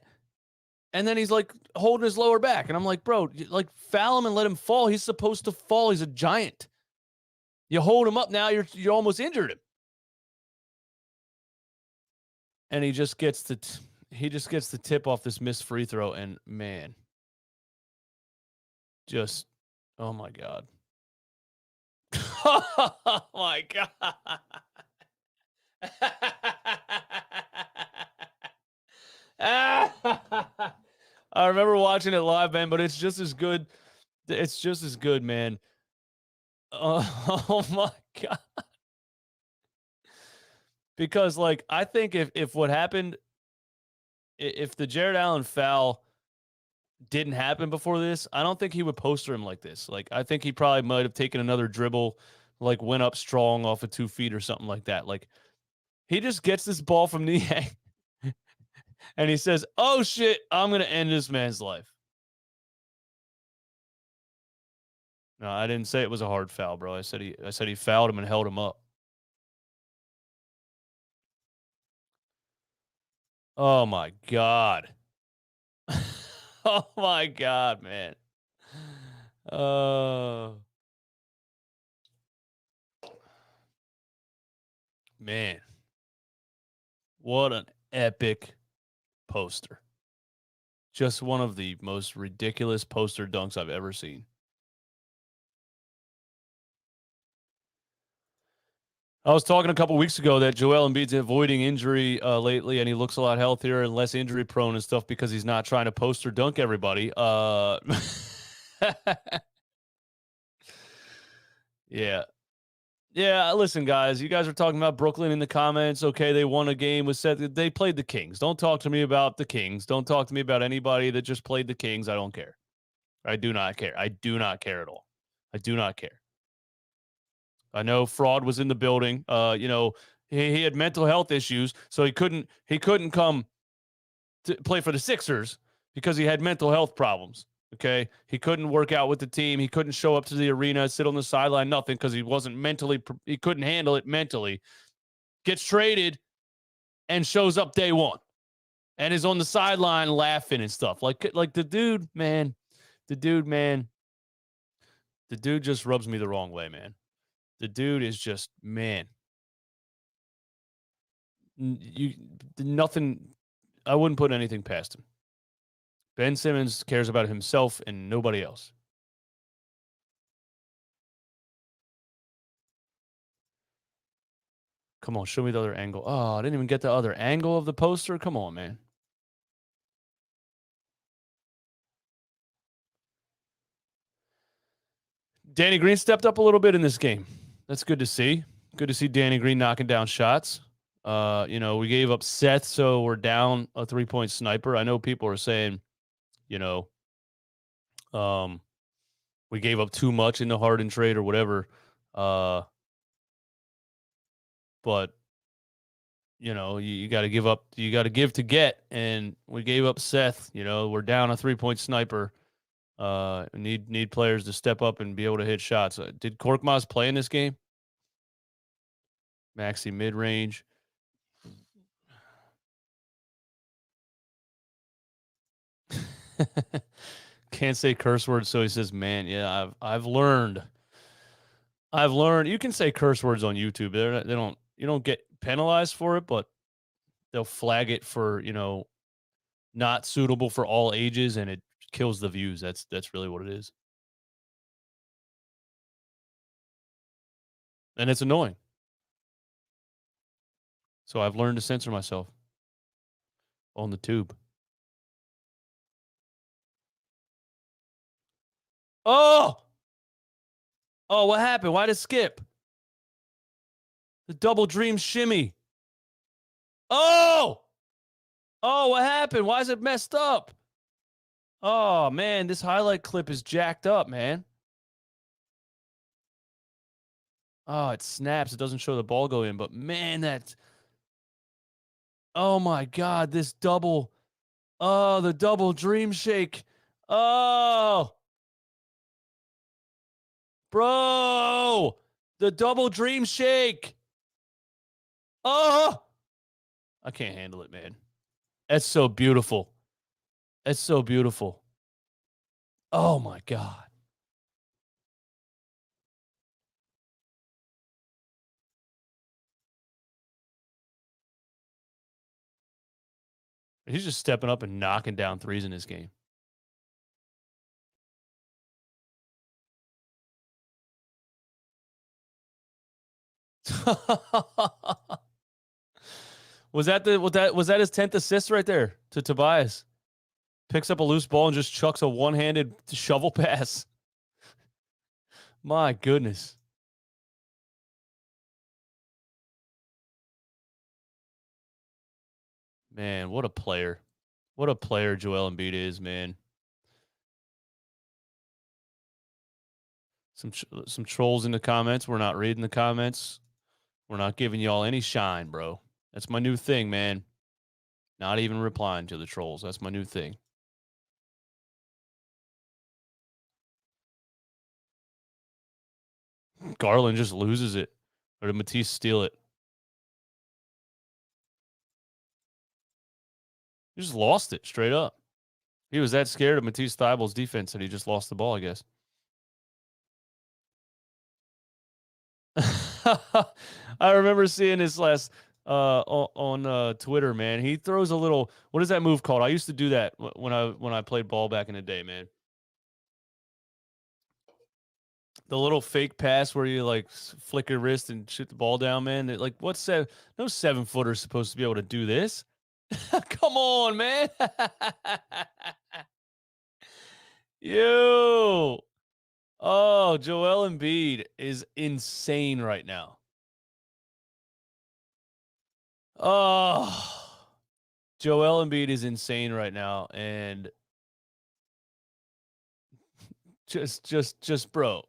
and then he's holding his lower back. And I'm like, bro, foul him and let him fall. He's supposed to fall. He's a giant. You hold him up, now you're almost injured him. And he just gets the tip off this missed free throw, and man, just, oh my God. Oh my God. I remember watching it live, man, but it's just as good. It's just as good, man. Oh my God. Because I think if what happened, if the Jarrett Allen foul didn't happen before this, I don't think he would poster him like this. I think he probably might have taken another dribble, went up strong off of 2 feet or something like that. He just gets this ball from the and he says, oh shit, I'm going to end this man's life. No, I didn't say it was a hard foul, bro. I said he fouled him and held him up. Oh my God. Oh my God, man. Man, what an epic poster. Just one of the most ridiculous poster dunks I've ever seen. I was talking a couple weeks ago that Joel Embiid's avoiding injury lately, and he looks a lot healthier and less injury prone and stuff because he's not trying to poster dunk everybody. Yeah. Yeah, listen, guys. You guys are talking about Brooklyn in the comments. Okay, they won a game with Seth. They played the Kings. Don't talk to me about the Kings. Don't talk to me about anybody that just played the Kings. I don't care. I do not care. I do not care at all. I do not care. I know fraud was in the building. He had mental health issues, so he couldn't come to play for the Sixers because he had mental health problems. Okay. He couldn't work out with the team. He couldn't show up to the arena, sit on the sideline, nothing, because he wasn't he couldn't handle it mentally. Gets traded and shows up day one and is on the sideline laughing and stuff. Like the dude, man, the dude just rubs me the wrong way, man. The dude is just, man. Nothing. I wouldn't put anything past him. Ben Simmons cares about himself and nobody else. Come on, show me the other angle. Oh, I didn't even get the other angle of the poster. Come on, man. Danny Green stepped up a little bit in this game. That's good to see. Good to see Danny Green knocking down shots. We gave up Seth, so we're down a 3-point sniper. I know people are saying, we gave up too much in the Harden trade or whatever. But you got to give up. You got to give to get, and we gave up Seth. We're down a 3-point sniper. Need players to step up and be able to hit shots. Did Korkmaz play in this game? Maxi mid range. Can't say curse words, so he says, "Man, yeah, I've learned. I've learned. You can say curse words on YouTube. You don't get penalized for it, but they'll flag it for not suitable for all ages, and it kills the views. That's really what it is, and it's annoying. So I've learned to censor myself on the tube. Oh, what happened? Why did it skip? The double dream shimmy. Oh, what happened? Why is it messed up? Oh, man, this highlight clip is jacked up, man. Oh, it snaps. It doesn't show the ball go in, but man, oh my God, this double. Oh, the double dream shake. Oh, bro, the double dream shake. Oh, I can't handle it, man. That's so beautiful. That's so beautiful. Oh my God. He's just stepping up and knocking down threes in this game. Was that his 10th assist right there to Tobias? Picks up a loose ball and just chucks a one-handed shovel pass. My goodness. Man, what a player. What a player Joel Embiid is, man. Some trolls in the comments. We're not reading the comments. We're not giving y'all any shine, bro. That's my new thing, man. Not even replying to the trolls. That's my new thing. Garland just loses it. Or did Matisse steal it? He just lost it straight up. He was that scared of Matisse Thybulle's defense that he just lost the ball, I guess. I remember seeing this last on Twitter, man. He throws a little, what is that move called? I used to do that when I played ball back in the day, man. The little fake pass where you like flick your wrist and shoot the ball down, man. Like, what's that? No 7-footer supposed to be able to do this. Come on, man. You. Oh, Joel Embiid is insane right now. Oh, Joel Embiid is insane right now, and bro,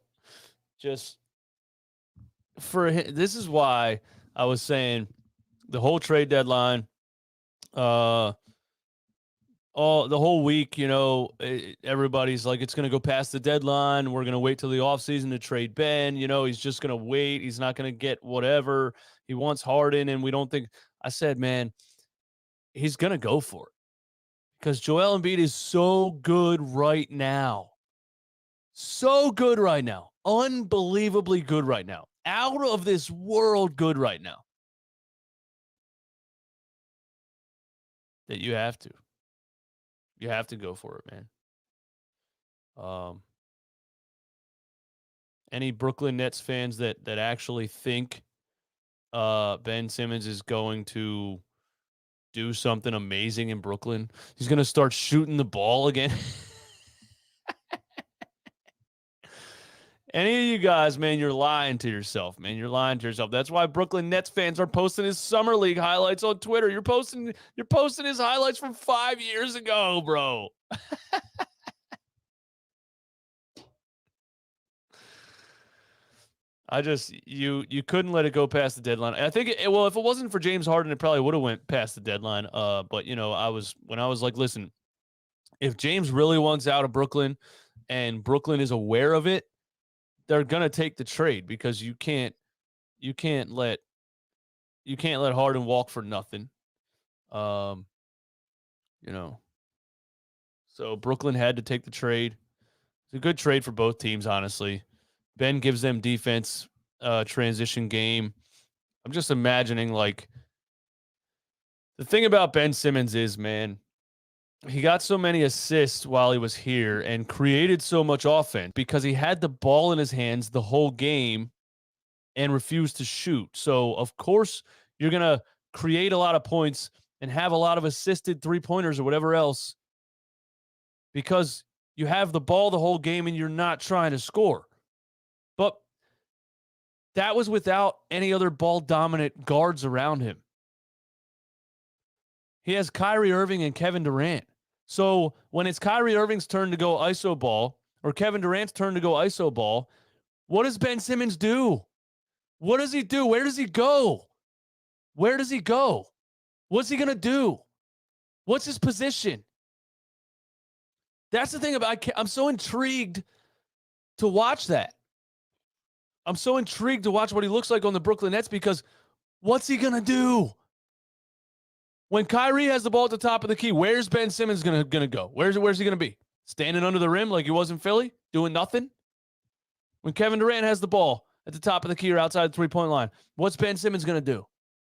just for him, this is why I was saying the whole trade deadline, all the whole week, everybody's like, it's going to go past the deadline. We're going to wait till the offseason to trade Ben. He's just going to wait. He's not going to get whatever. He wants Harden, and we don't think. I said, man, he's going to go for it because Joel Embiid is so good right now. So good right now. Unbelievably good right now. Out of this world good right now. That you have to. You have to go for it, man. Any Brooklyn Nets fans that actually think Ben Simmons is going to do something amazing in Brooklyn? He's going to start shooting the ball again. Any of you guys, man, you're lying to yourself, man. You're lying to yourself. That's why Brooklyn Nets fans are posting his summer league highlights on Twitter. You're posting his highlights from 5 years ago, bro. You couldn't let it go past the deadline. I think if it wasn't for James Harden, it probably would have went past the deadline. But I was like, listen, if James really wants out of Brooklyn and Brooklyn is aware of it, they're gonna take the trade because you can't let Harden walk for nothing. So Brooklyn had to take the trade. It's a good trade for both teams, honestly. Ben gives them defense, transition game. I'm just imagining, like, the thing about Ben Simmons is, man, he got so many assists while he was here and created so much offense because he had the ball in his hands the whole game and refused to shoot. So, of course, you're going to create a lot of points and have a lot of assisted three-pointers or whatever else because you have the ball the whole game and you're not trying to score. But that was without any other ball-dominant guards around him. He has Kyrie Irving and Kevin Durant. So when it's Kyrie Irving's turn to go iso ball or Kevin Durant's turn to go iso ball, what does Ben Simmons do? What does he do? Where does he go? Where does he go? What's he going to do? What's his position? That's the thing about I'm so intrigued to watch that. I'm so intrigued to watch what he looks like on the Brooklyn Nets because what's he going to do? When Kyrie has the ball at the top of the key, where's Ben Simmons gonna go? Where's he gonna be? Standing under the rim like he was in Philly, doing nothing? When Kevin Durant has the ball at the top of the key or outside the three-point line, what's Ben Simmons gonna do?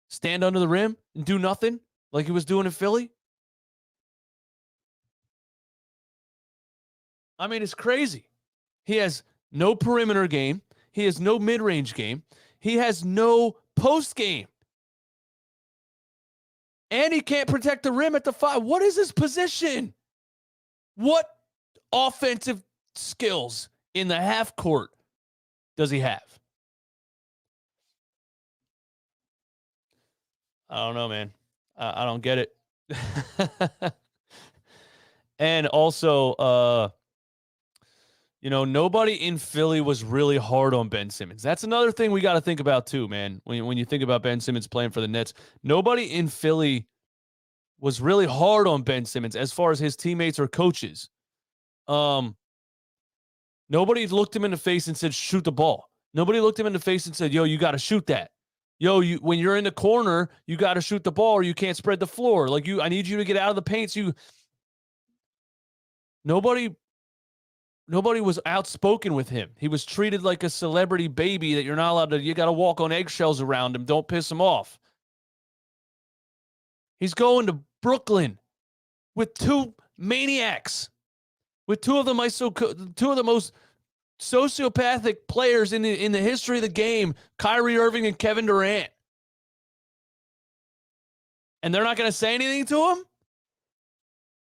Stand under the rim and do nothing like he was doing in Philly? I mean, it's crazy. He has no perimeter game. He has no mid-range game. He has no post game. And he can't protect the rim at the 5. What is his position? What offensive skills in the half court does he have? I don't know, man. I don't get it. And also, nobody in Philly was really hard on Ben Simmons. That's another thing we got to think about too, man. When you think about Ben Simmons playing for the Nets, nobody in Philly was really hard on Ben Simmons as far as his teammates or coaches. Nobody looked him in the face and said, shoot the ball. Nobody looked him in the face and said, yo, you got to shoot that. Yo, when you're in the corner, you got to shoot the ball or you can't spread the floor. I need you to get out of the paint. Nobody Nobody was outspoken with him. He was treated like a celebrity baby that you're not allowed to, you got to walk on eggshells around him. Don't piss him off. He's going to Brooklyn with two maniacs, with two of the most sociopathic players in the history of the game, Kyrie Irving and Kevin Durant. And they're not going to say anything to him?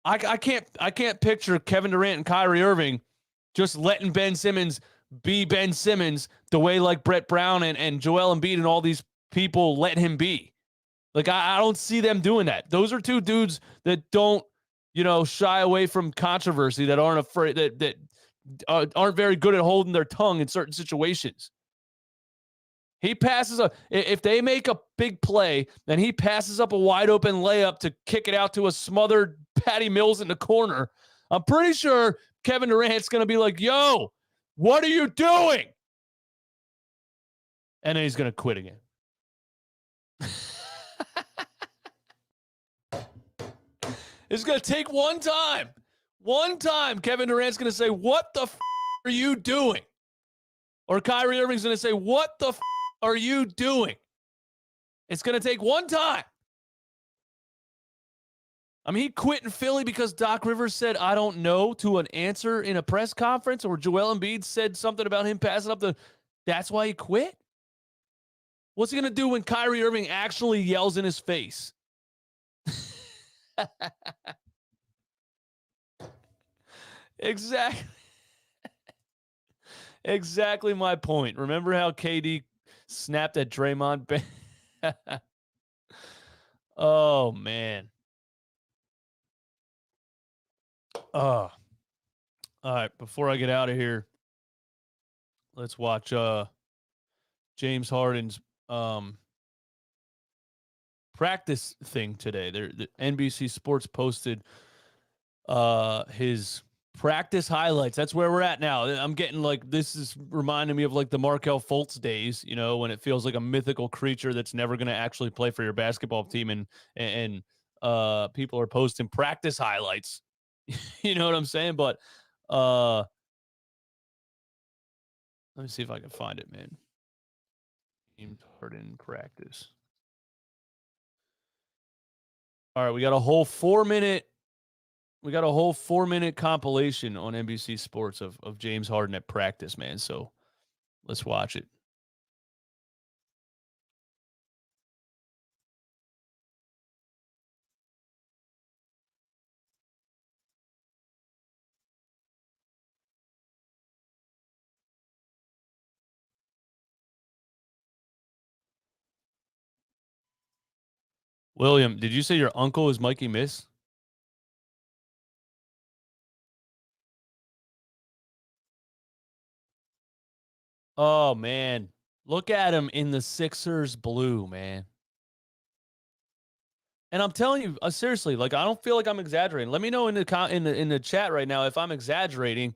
I can't picture Kevin Durant and Kyrie Irving just letting Ben Simmons be Ben Simmons the way like Brett Brown and Joel Embiid and all these people let him be. Like, I don't see them doing that. Those are two dudes that don't, shy away from controversy, that aren't afraid, that aren't very good at holding their tongue in certain situations. He passes if they make a big play, then he passes up a wide open layup to kick it out to a smothered Patty Mills in the corner. I'm pretty sure Kevin Durant's going to be like, yo, what are you doing? And then he's going to quit again. It's going to take one time. One time, Kevin Durant's going to say, what the are you doing? Or Kyrie Irving's going to say, what the are you doing? It's going to take one time. I mean, he quit in Philly because Doc Rivers said, I don't know, to an answer in a press conference, or Joel Embiid said something about him passing up that's why he quit? What's he going to do when Kyrie Irving actually yells in his face? Exactly. Exactly my point. Remember how KD snapped at Draymond? Oh, man. All right, before I get out of here, let's watch James Harden's practice thing today. The NBC Sports posted his practice highlights. That's where we're at now. I'm getting this is reminding me of the Markelle Fultz days, when it feels like a mythical creature that's never going to actually play for your basketball team, and people are posting practice highlights. You know what I'm saying? But let me see if I can find it, man. James Harden practice. All right, we got a whole 4-minute compilation on NBC Sports of James Harden at practice, man. So let's watch it. William, did you say your uncle is Mikey Miss? Oh, man. Look at him in the Sixers blue, man. And I'm telling you, seriously, I don't feel like I'm exaggerating. Let me know in the chat right now if I'm exaggerating.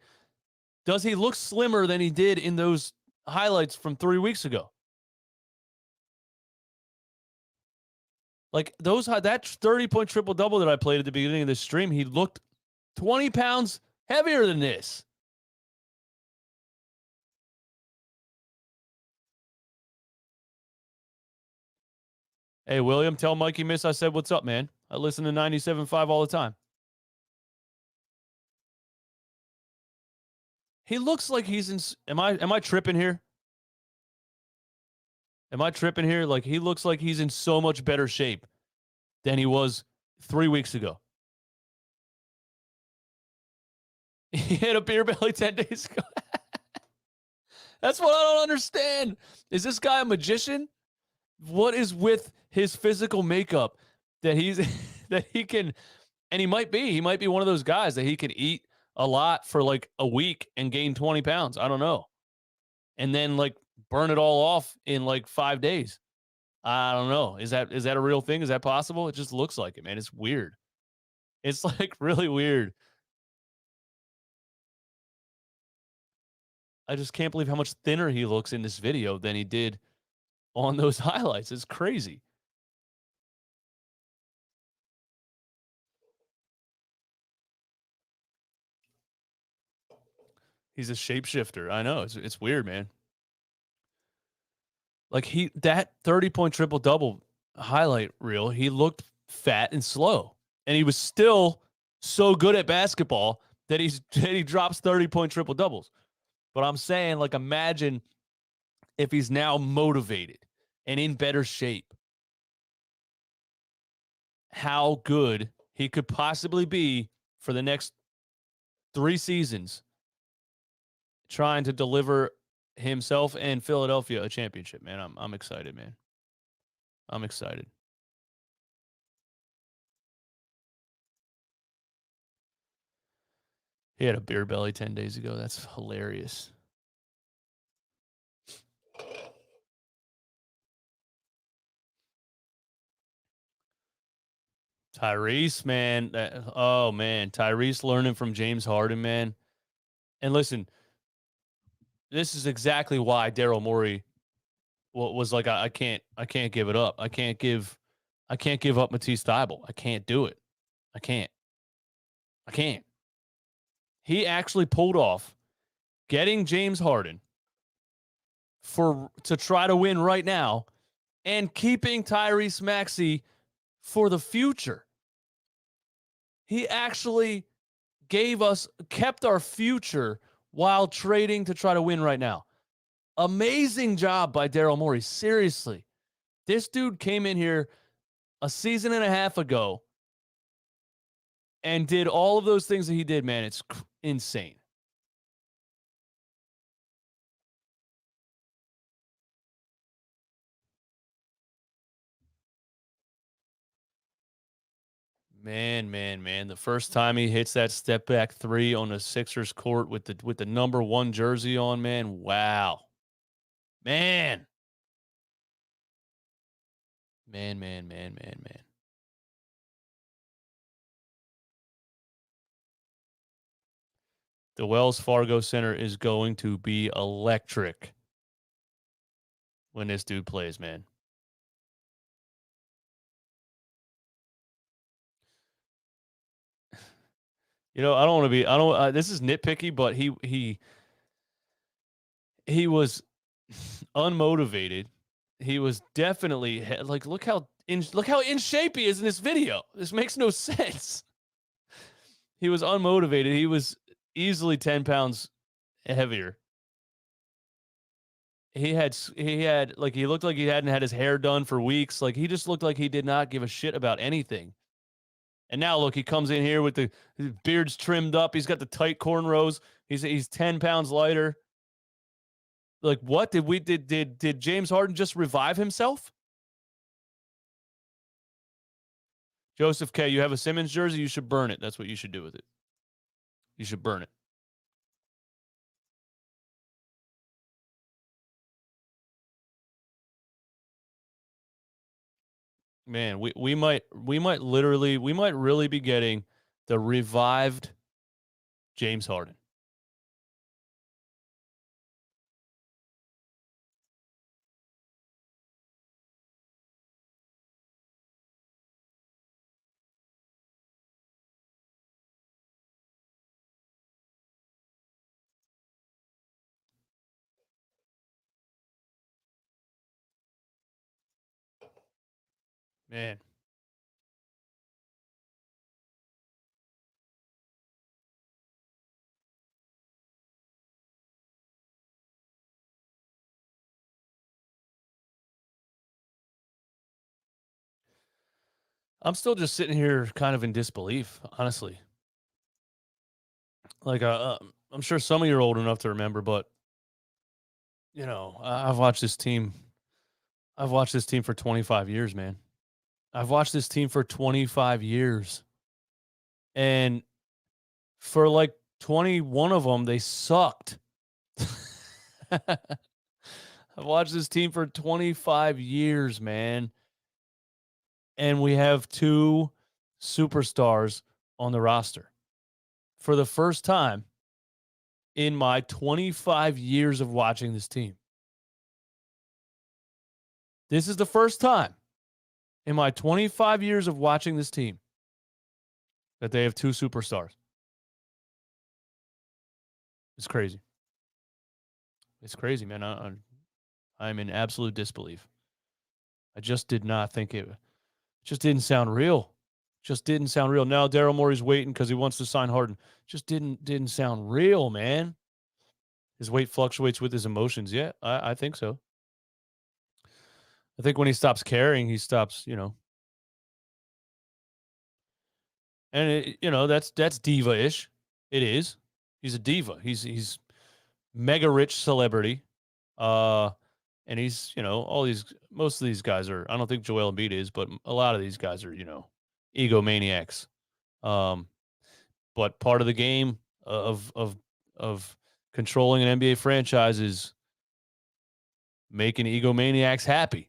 Does he look slimmer than he did in those highlights from 3 weeks ago? That 30-point triple-double that I played at the beginning of the stream, he looked 20 pounds heavier than this. Hey, William, tell Mikey Miss I said what's up, man. I listen to 97.5 all the time. He looks like he's in... Am I tripping here? Am I tripping here? He looks like he's in so much better shape than he was 3 weeks ago. He had a beer belly 10 days ago. That's what I don't understand. Is this guy a magician? What is with his physical makeup that that he can, and he might be one of those guys that he can eat a lot for a week and gain 20 pounds. I don't know. And then burn it all off in 5 days. I don't know. Is that a real thing? Is that possible? It just looks like it, man. It's weird. It's really weird. I just can't believe how much thinner he looks in this video than he did on those highlights. It's crazy. He's a shapeshifter. I know. It's weird, man. Like that 30-point triple-double highlight reel, he looked fat and slow. And he was still so good at basketball that he drops 30-point triple-doubles. But I'm saying, like, imagine if he's now motivated and in better shape, how good he could possibly be for the next 3 seasons trying to deliver himself and Philadelphia a championship, man. I'm excited, man. I'm excited. He had a beer belly 10 days ago. That's hilarious. Tyrese, man. Oh, man. Tyrese learning from James Harden, man. And listen, this is exactly why Daryl Morey was like, I can't give it up. I can't give up Matisse Thybulle. I can't do it. I can't. He actually pulled off getting James Harden to try to win right now and keeping Tyrese Maxey for the future. He actually kept our future while trading to try to win right now. Amazing job by Daryl Morey. Seriously. This dude came in here a season and a half ago and did all of those things that he did, man. It's insane. Man. The first time he hits that step back 3 on the Sixers court with the number 1 jersey on, man. Wow. Man. Man. The Wells Fargo Center is going to be electric when this dude plays, man. You know, this is nitpicky, but he was unmotivated. He was definitely like, look how in shape he is in this video. This makes no sense. He was unmotivated. He was easily 10 pounds heavier. He looked like he hadn't had his hair done for weeks. Like, he just looked like he did not give a shit about anything. And now look, he comes in here with his beard's trimmed up. He's got the tight cornrows. He's 10 pounds lighter. Like, what did James Harden just revive himself? Joseph K, you have a Simmons jersey, you should burn it. That's what you should do with it. You should burn it. Man, we might really be getting the revived James Harden. Man. I'm still just sitting here kind of in disbelief, honestly. Like, I'm sure some of you are old enough to remember, but, you know, I've watched this team for 25 years, man. I've watched this team for 25 years. And for like 21 of them, they sucked. I've watched this team for 25 years, man. And we have 2 superstars on the roster. For the first time in my 25 years of watching this team. This is the first time in my 25 years of watching this team that they have 2 superstars. It's crazy. It's crazy, man. I'm in absolute disbelief. I just did not think it just didn't sound real. Just didn't sound real. Now Daryl Morey's waiting because he wants to sign Harden. Just didn't sound real, man. His weight fluctuates with his emotions. Yeah, I think so. I think when he stops caring, he stops, and that's diva-ish. It is. He's a diva. He's mega rich celebrity. And he's, most of these guys are, I don't think Joel Embiid is, but a lot of these guys are, egomaniacs. But part of the game of controlling an NBA franchise is making egomaniacs happy,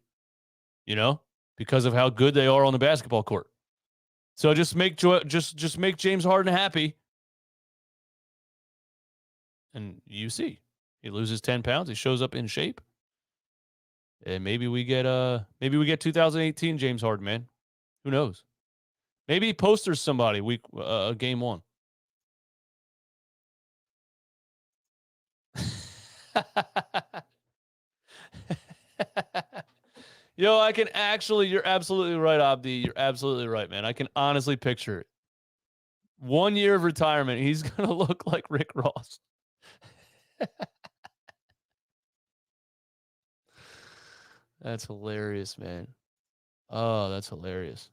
because of how good they are on the basketball court. So just make just make James Harden happy, and you see, he loses 10 pounds, he shows up in shape, and maybe we get 2018 James Harden, man. Who knows? Maybe he posters somebody game one. I can actually, you're absolutely right, Abdi. You're absolutely right, man. I can honestly picture it. 1 year of retirement, he's going to look like Rick Ross. That's hilarious, man. Oh, that's hilarious.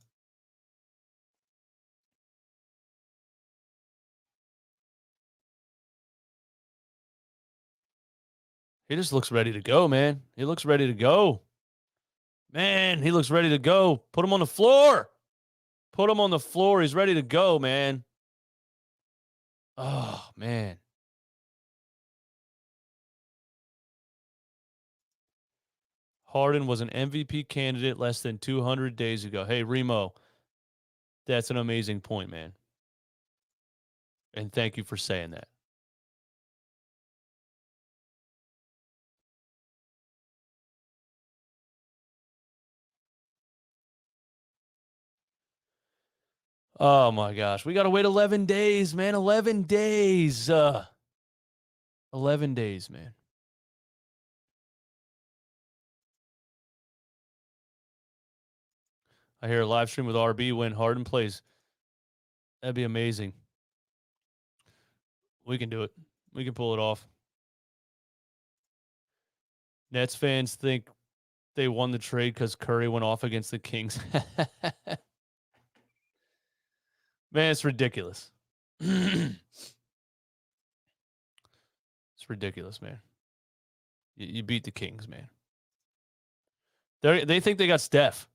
He just looks ready to go, man. He looks ready to go. Man, he looks ready to go. Put him on the floor. Put him on the floor. He's ready to go, man. Oh, man. Harden was an MVP candidate less than 200 days ago. Hey, Remo, that's an amazing point, man. And thank you for saying that. Oh, my gosh. We got to wait 11 days, man. 11 days. 11 days, man. I hear a live stream with RB when Harden plays. That'd be amazing. We can do it. We can pull it off. Nets fans think they won the trade because Curry went off against the Kings. Man, it's ridiculous. It's ridiculous, man. You beat the Kings, man. They think they got Steph.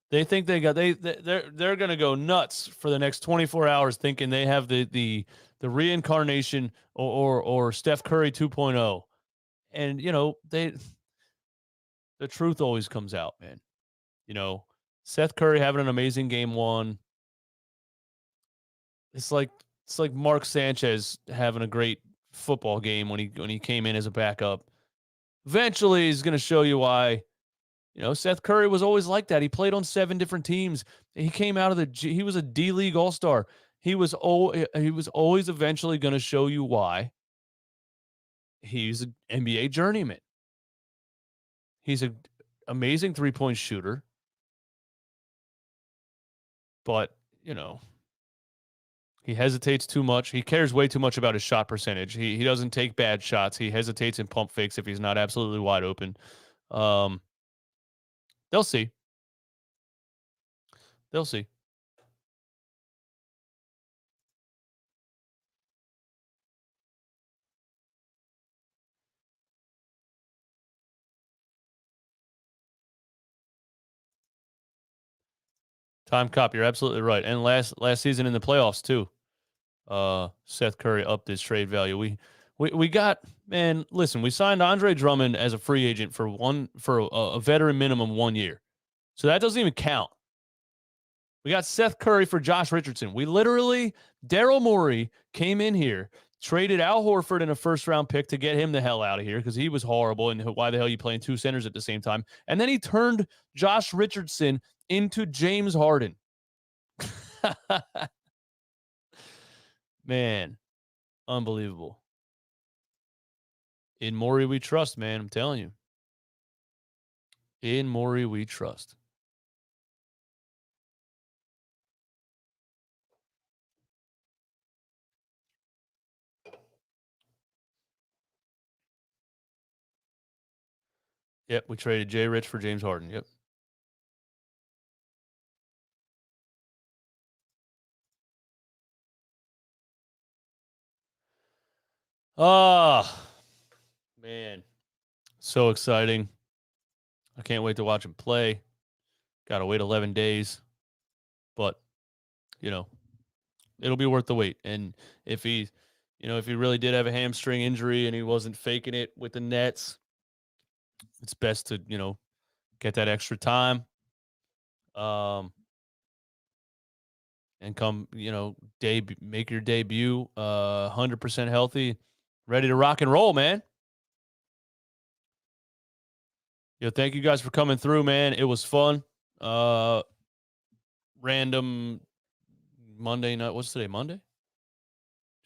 They think they're gonna go nuts for the next 24 hours, thinking they have the reincarnation or Steph Curry 2.0, and the truth always comes out, man. Seth Curry having an amazing game one. It's like Mark Sanchez having a great football game when he came in as a backup. Eventually, he's going to show you why. Seth Curry was always like that. He played on 7 different teams. He came out of he was a D-League All-Star. He was always eventually going to show you why he's an NBA journeyman. He's an amazing three-point shooter. But, he hesitates too much. He cares way too much about his shot percentage. He doesn't take bad shots. He hesitates in pump fakes if he's not absolutely wide open. They'll see. They'll see. Time cop, you're absolutely right. And last season in the playoffs too. Seth Curry upped his trade value. We got, man, listen, we signed Andre Drummond as a free agent for a veteran minimum 1 year. So that doesn't even count. We got Seth Curry for Josh Richardson. We literally, Daryl Morey came in here, traded Al Horford in a first-round pick to get him the hell out of here because he was horrible, and why the hell are you playing 2 centers at the same time? And then he turned Josh Richardson into James Harden. Man, unbelievable. In Morey we trust, man. I'm telling you. In Morey we trust. Yep, we traded Jay Rich for James Harden. Yep. Ah, man. So exciting. I can't wait to watch him play. Got to wait 11 days. But, you know, it'll be worth the wait. And if he, if he really did have a hamstring injury and he wasn't faking it with the Nets, it's best to, get that extra time. And come, make your debut 100% healthy, ready to rock and roll, man. Thank you guys for coming through, man. It was fun. Random Monday night. What's today? Monday?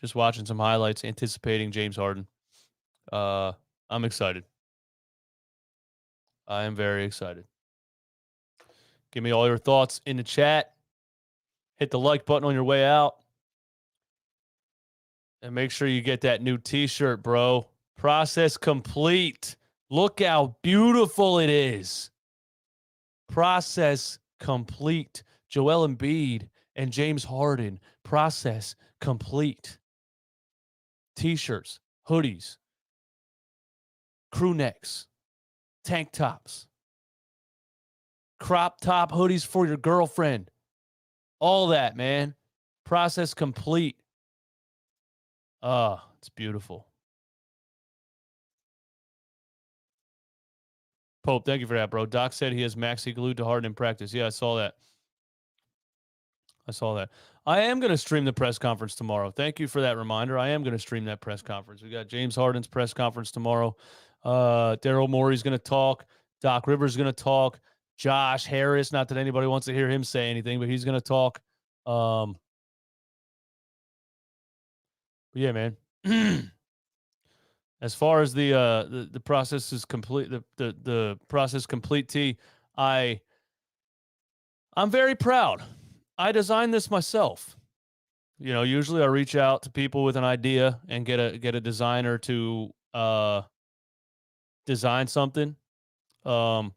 Just watching some highlights, anticipating James Harden. I'm excited. I am very excited. Give me all your thoughts in the chat. Hit the like button on your way out. And make sure you get that new t-shirt, bro. Process complete. Look how beautiful it is. Process complete. Joel Embiid and James Harden. Process complete. T-shirts, hoodies, crew necks, tank tops, crop top hoodies for your girlfriend. All that, man. Process complete. It's beautiful. Pope, thank you for that, bro. Doc said he has Maxi glued to Harden in practice. Yeah, I saw that. I am going to stream the press conference tomorrow. Thank you for that reminder. I am going to stream that press conference. We got James Harden's press conference tomorrow. Daryl Morey's going to talk. Doc Rivers is going to talk. Josh Harris, not that anybody wants to hear him say anything, but he's going to talk. But yeah, man. As far as the process is complete, the process complete T, I'm very proud. I designed this myself. Usually I reach out to people with an idea and get a designer to design something. But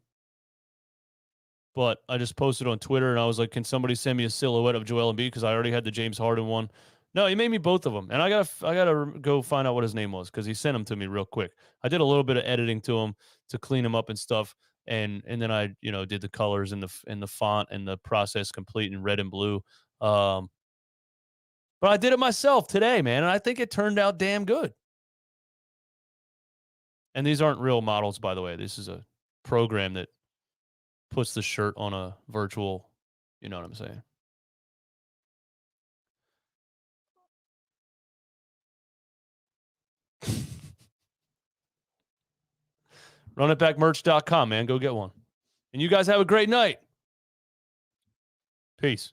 I just posted on Twitter and I was like, can somebody send me a silhouette of Joel Embiid? Because I already had the James Harden one. No, he made me both of them. And I gotta go find out what his name was because he sent them to me real quick. I did a little bit of editing to him to clean him up and stuff. And then I, did the colors and the font and the process complete in red and blue. But I did it myself today, man. And I think it turned out damn good. And these aren't real models, by the way. This is a program that puts the shirt on a virtual, you know what I'm saying? RunItBackMerch.com, man. Go get one. And you guys have a great night. Peace.